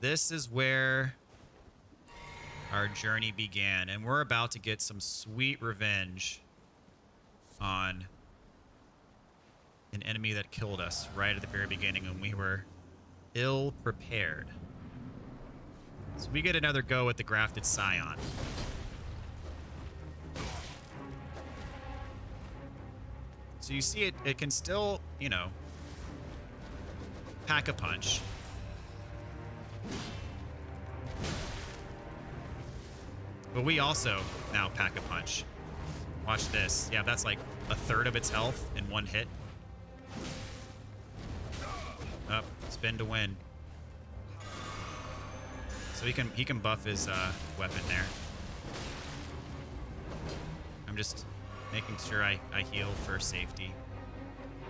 This is where our journey began, and we're about to get some sweet revenge on an enemy that killed us right at the very beginning when we were ill prepared. So we get another go at the Grafted Scion. So you see it can still, you know, pack a punch. But we also now pack a punch. Watch this. Yeah, that's like a third of its health in one hit. Up, spin to win. So he can buff his weapon there. I'm just making sure I heal for safety.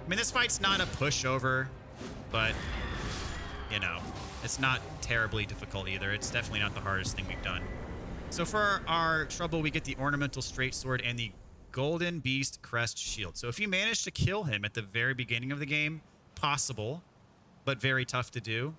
I mean, this fight's not a pushover, but you know, it's not terribly difficult either. It's definitely not the hardest thing we've done. So for our trouble, we get the Ornamental Straight Sword and the Golden Beast Crest Shield. So if you manage to kill him at the very beginning of the game, possible, but very tough to do.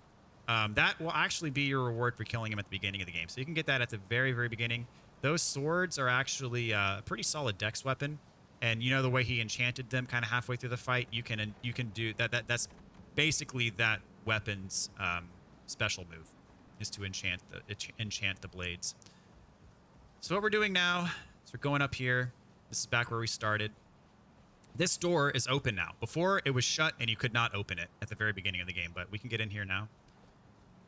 That will actually be your reward for killing him at the beginning of the game. So you can get that at the very, very beginning. Those swords are actually a pretty solid dex weapon. And you know the way he enchanted them kind of halfway through the fight? You can do that. That's basically that weapon's special move, is to enchant the blades. So what we're doing now is we're going up here. This is back where we started. This door is open now. Before, it was shut and you could not open it at the very beginning of the game, but we can get in here now.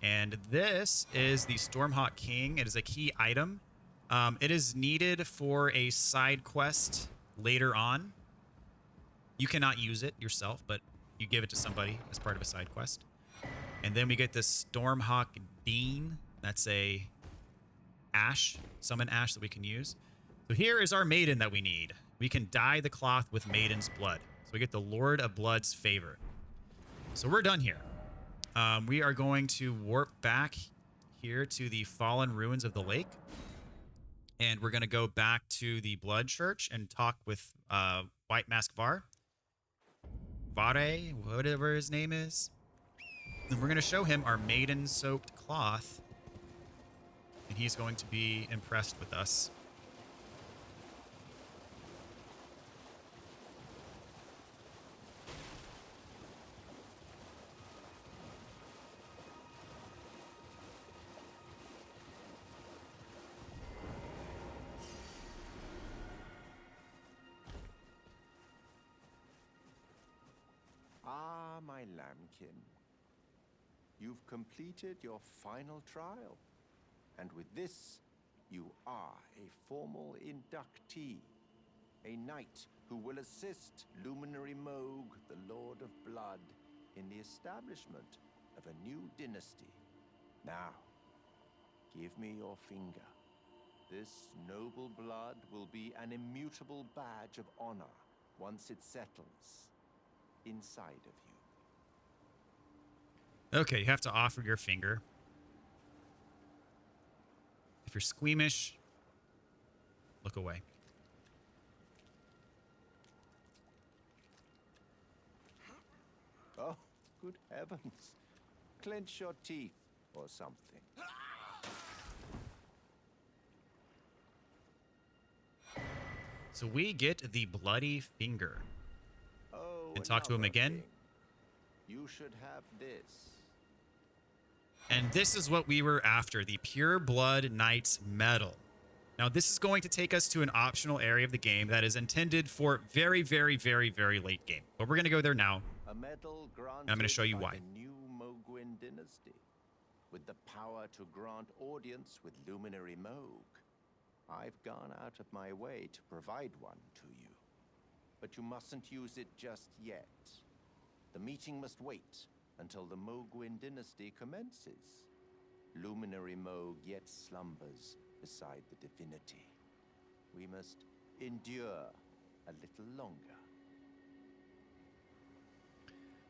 And this is the Stormhawk King. It is a key item. It is needed for a side quest later on. You cannot use it yourself, but you give it to somebody as part of a side quest. And then we get this Stormhawk Bean. That's a ash, summon ash that we can use. So here is our maiden that we need. We can dye the cloth with Maiden's Blood. So we get the Lord of Blood's favor. So we're done here. We are going to warp back here to the fallen ruins of the lake. And we're going to go back to the Blood Church and talk with White Mask Var. Vare, whatever his name is. And we're going to show him our maiden-soaked cloth. And he's going to be impressed with us. my lambkin. You've completed your final trial, and with this, you are a formal inductee, a knight who will assist Luminary Moog, the Lord of Blood, in the establishment of a new dynasty. Now, give me your finger. This noble blood will be an immutable badge of honor once it settles inside of you. Okay, you have to offer your finger. If you're squeamish, look away. Oh, good heavens. Clench your teeth or something. So we get the bloody finger. Oh, and talk to him another again. thing. You should have this. And this is what we were after, the Pure Blood Knight's Medal. Now, this is going to take us to an optional area of the game that is intended for very, very, very, very late game. But we're going to go there now. A medal granted I'm gonna show you by why. the new Mogwin dynasty, with the power to grant audience with Luminary Moog. I've gone out of my way to provide one to you, but you mustn't use it just yet. The meeting must wait until the Mogwin dynasty commences. Luminary Moog yet slumbers beside the divinity. We must endure a little longer.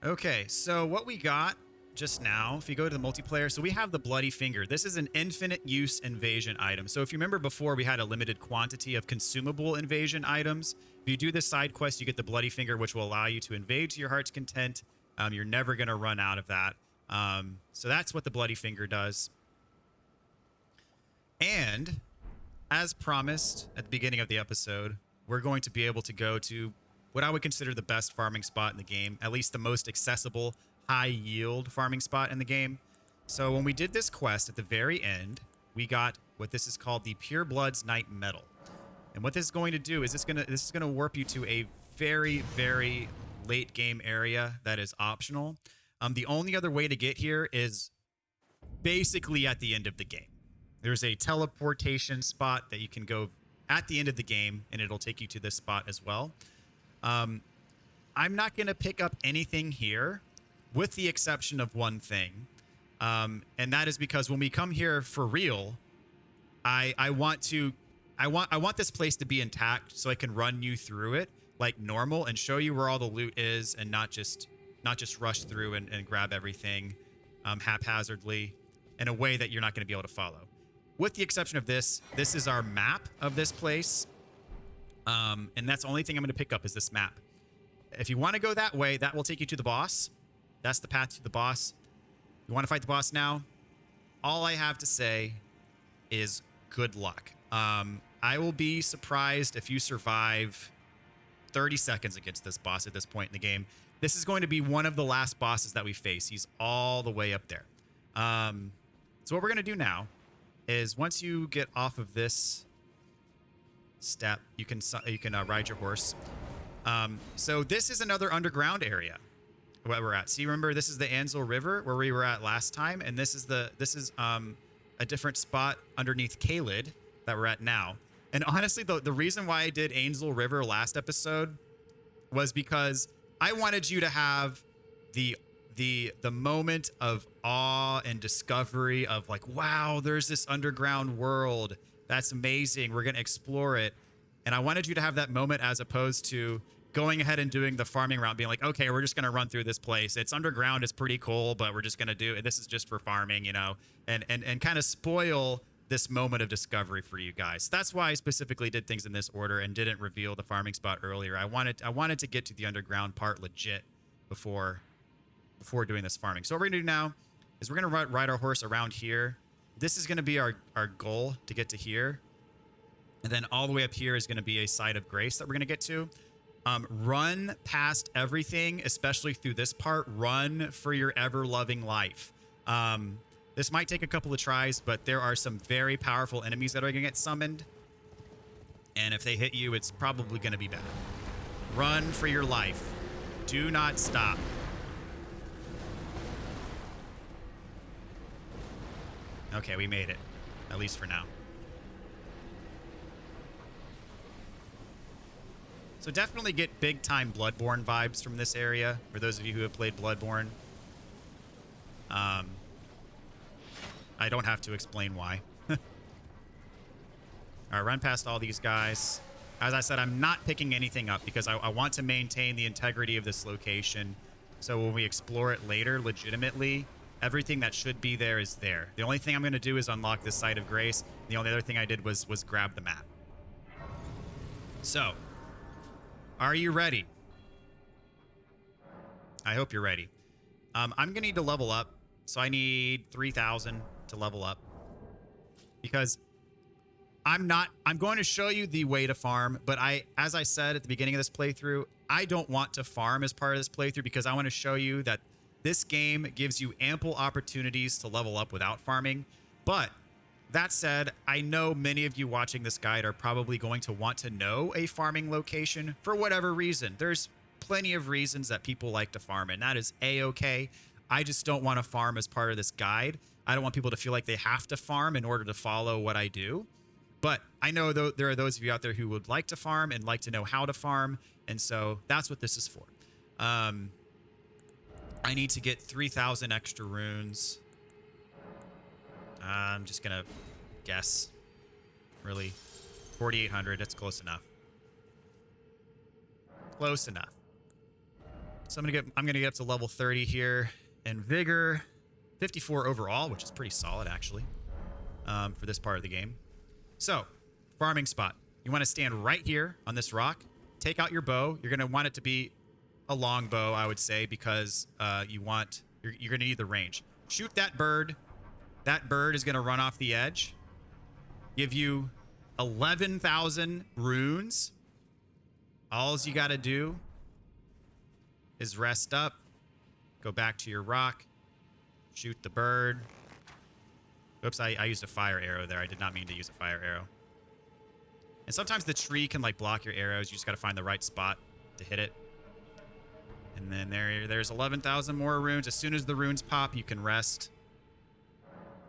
Okay, so what we got just now, if you go to the multiplayer, so we have the Bloody Finger. This is an infinite use invasion item. So if you remember before, we had a limited quantity of consumable invasion items. If you do this side quest, you get the Bloody Finger, which will allow you to invade to your heart's content. You're never going to run out of that. So that's what the Bloody Finger does. And as promised at the beginning of the episode, we're going to be able to go to what I would consider the best farming spot in the game, at least the most accessible, high yield farming spot in the game. So when we did this quest at the very end, we got what this is called the Pure Blood's Knight Medal. And what this is going to do is this is going to warp you to a very, very late game area that is optional. The only other way to get here is basically at the end of the game. There's a teleportation spot that you can go at the end of the game, and it'll take you to this spot as well. I'm not going to pick up anything here, with the exception of one thing, and that is because when we come here for real, I want this place to be intact so I can run you through it like normal and show you where all the loot is, and not just rush through and grab everything haphazardly in a way that you're not going to be able to follow. With the exception of this is our map of this place. And that's the only thing I'm going to pick up is this map. If you want to go that way, that will take you to the boss. That's the path to the boss. You want to fight the boss now? All I have to say is good luck. I will be surprised if you survive 30 seconds against this boss at this point in the game. This is going to be one of the last bosses that we face. He's all the way up there. So what we're going to do now is once you get off of this step, you can ride your horse. So this is another underground area where we're at. See, remember, this is the Ansel River where we were at last time, and this is a different spot underneath Kaled that we're at now. And honestly, the reason why I did Ansel River last episode was because I wanted you to have the moment of awe and discovery of like, wow, there's this underground world. That's amazing. We're going to explore it. And I wanted you to have that moment as opposed to going ahead and doing the farming route, being like, okay, we're just going to run through this place. It's underground. It's pretty cool, but we're just going to do it. This is just for farming, you know, and kind of spoil this moment of discovery for you guys. That's why I specifically did things in this order and didn't reveal the farming spot earlier. I wanted to get to the underground part legit before doing this farming. So what we're going to do now is we're going to ride our horse around here. This is going to be our goal to get to here. And then all the way up here is going to be a site of grace that we're going to get to. Run past everything, especially through this part. Run for your ever-loving life. This might take a couple of tries, but there are some very powerful enemies that are going to get summoned. And if they hit you, it's probably going to be bad. Run for your life. Do not stop. Okay, we made it. At least for now. So definitely get big-time Bloodborne vibes from this area, for those of you who have played Bloodborne. I don't have to explain why. All right, run past all these guys. As I said, I'm not picking anything up because I want to maintain the integrity of this location. So when we explore it later, legitimately, everything that should be there is there. The only thing I'm going to do is unlock this Site of Grace. The only other thing I did was grab the map. So, are you ready? I hope you're ready. I'm going to need to level up. So I need 3,000 to level up. Because I'm going to show you the way to farm, but as I said at the beginning of this playthrough, I don't want to farm as part of this playthrough because I want to show you that this game gives you ample opportunities to level up without farming. But that said, I know many of you watching this guide are probably going to want to know a farming location for whatever reason. There's plenty of reasons that people like to farm, and that is a-okay. I just don't want to farm as part of this guide. I don't want people to feel like they have to farm in order to follow what I do. But I know there are those of you out there who would like to farm and like to know how to farm, and so that's what this is for. I need to get 3,000 extra runes. I'm just gonna guess. Really, 4,800. That's close enough. Close enough. So I'm gonna get up to level 30 here, and vigor, 54 overall, which is pretty solid actually, for this part of the game. So, farming spot. You want to stand right here on this rock. Take out your bow. You're going to want it to be a long bow, I would say, because you're going to need the range. Shoot that bird. That bird is going to run off the edge. Give you 11,000 runes. All you got to do is rest up. Go back to your rock. Shoot the bird. Oops, I used a fire arrow there. I did not mean to use a fire arrow. And sometimes the tree can like block your arrows. You just got to find the right spot to hit it. And then there's 11,000 more runes. As soon as the runes pop, you can rest.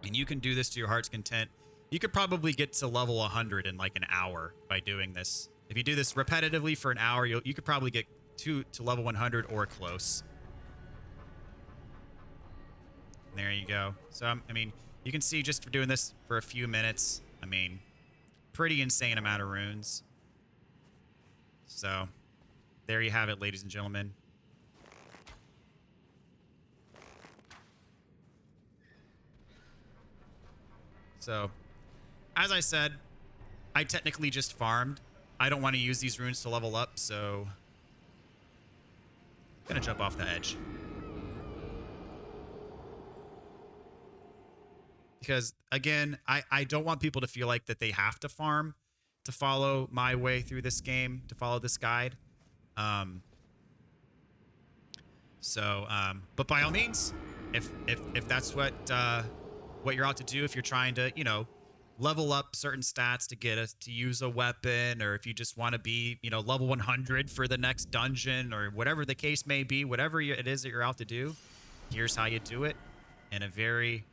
And you can do this to your heart's content. You could probably get to level 100 in like an hour by doing this. If you do this repetitively for an hour, you could probably get to level 100 or close. And there you go. So, I mean, you can see just for doing this for a few minutes, I mean, pretty insane amount of runes. So, there you have it, ladies and gentlemen. So, as I said, I technically just farmed. I don't want to use these runes to level up, so I'm gonna jump off the edge. Because, again, I don't want people to feel like that they have to farm to follow my way through this game, to follow this guide. But by all means, if that's what you're out to do, if you're trying to, you know, level up certain stats to get us to use a weapon, or if you just want to be, you know, level 100 for the next dungeon, or whatever the case may be, whatever it is that you're out to do, here's how you do it in a very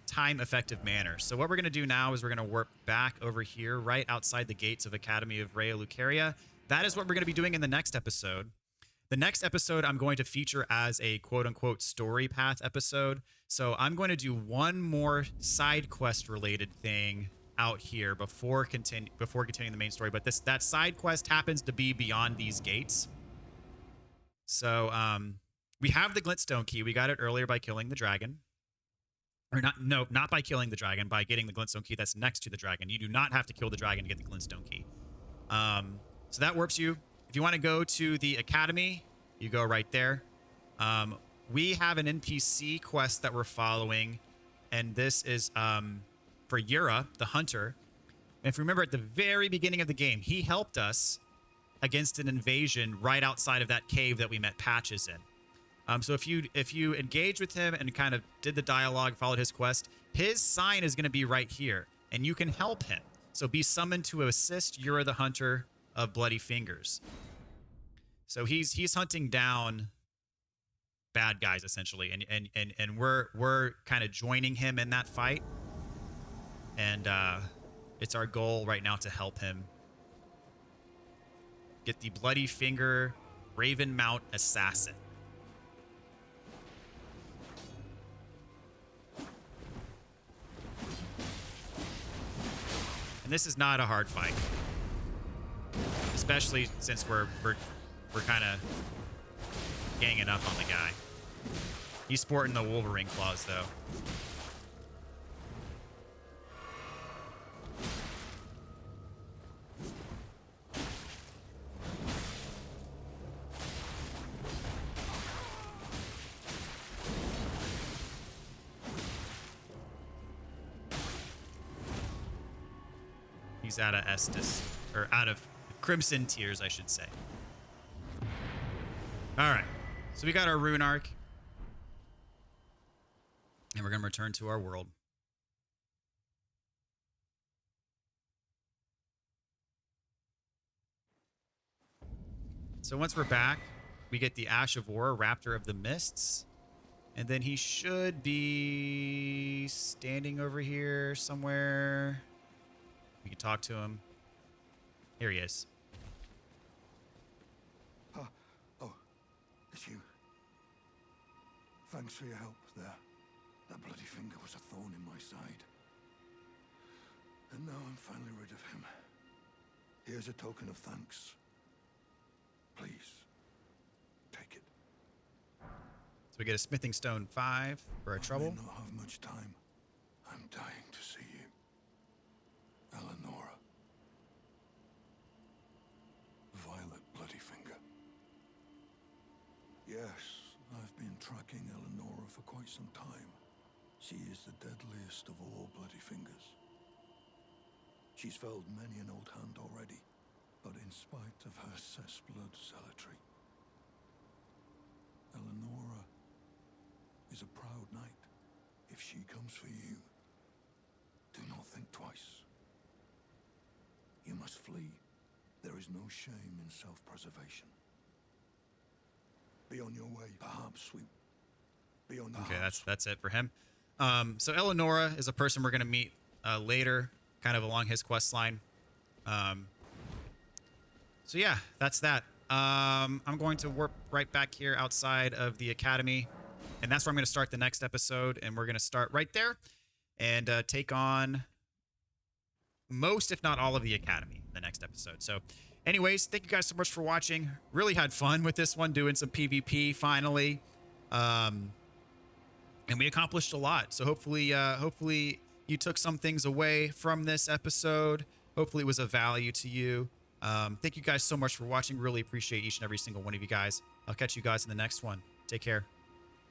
time-effective manner. So what we're going to do now is we're going to warp back over here right outside the gates of Academy of Rhea Lucaria. That is what we're going to be doing in the next episode. The next episode I'm going to feature as a quote-unquote story path episode. So I'm going to do one more side quest related thing out here before continuing the main story. But that side quest happens to be beyond these gates. So we have the Glintstone Key. We got it earlier by killing the dragon. Or not by killing the dragon, by getting the Glintstone Key that's next to the dragon. You do not have to kill the dragon to get the Glintstone Key. So that warps you. If you want to go to the Academy, you go right there. We have an NPC quest that we're following, and this is for Yura, the hunter. And if you remember at the very beginning of the game, he helped us against an invasion right outside of that cave that we met Patches in. So if you engage with him and kind of did the dialogue, followed his quest, his sign is going to be right here, and you can help him. So be summoned to assist Yura the Hunter of Bloody Fingers. So he's hunting down bad guys essentially, and we're kind of joining him in that fight. And it's our goal right now to help him get the Bloody Finger Raven Mount Assassin. And this is not a hard fight, especially since we're kind of ganging up on the guy. He's sporting the Wolverine claws, though. He's out of Estus, or out of Crimson Tears, I should say. All right, so we got our rune arc, and we're gonna return to our world. So once we're back, we get the Ash of War, Raptor of the Mists, and then he should be standing over here somewhere. We can talk to him. Here he is. Oh, it's you. Thanks for your help there. That bloody finger was a thorn in my side. And now I'm finally rid of him. Here's a token of thanks. Please, take it. So we get a Smithing Stone 5 for our trouble. I may not have much time. I'm dying to see you. Eleonora. Violet Bloody Finger. Yes, I've been tracking Eleonora for quite some time. She is the deadliest of all Bloody Fingers. She's felled many an old hand already, but in spite of her cessblood zealotry, Eleonora is a proud knight. If she comes for you, do not think twice. You must flee. There is no shame in self-preservation. Be on your way, perhaps we... Be on the Okay, house. that's it for him. So Eleonora is a person we're going to meet later, kind of along his quest line. So yeah, that's that. I'm going to warp right back here outside of the academy, and that's where I'm going to start the next episode, and we're going to start right there and take on most, if not all, of the academy in the next episode. So anyways, thank you guys so much for watching. Really had fun with this one, doing some PvP finally. And we accomplished a lot. So hopefully you took some things away from this episode. Hopefully it was of value to you. Thank you guys so much for watching. Really appreciate each and every single one of you guys. I'll catch you guys in the next one. Take care.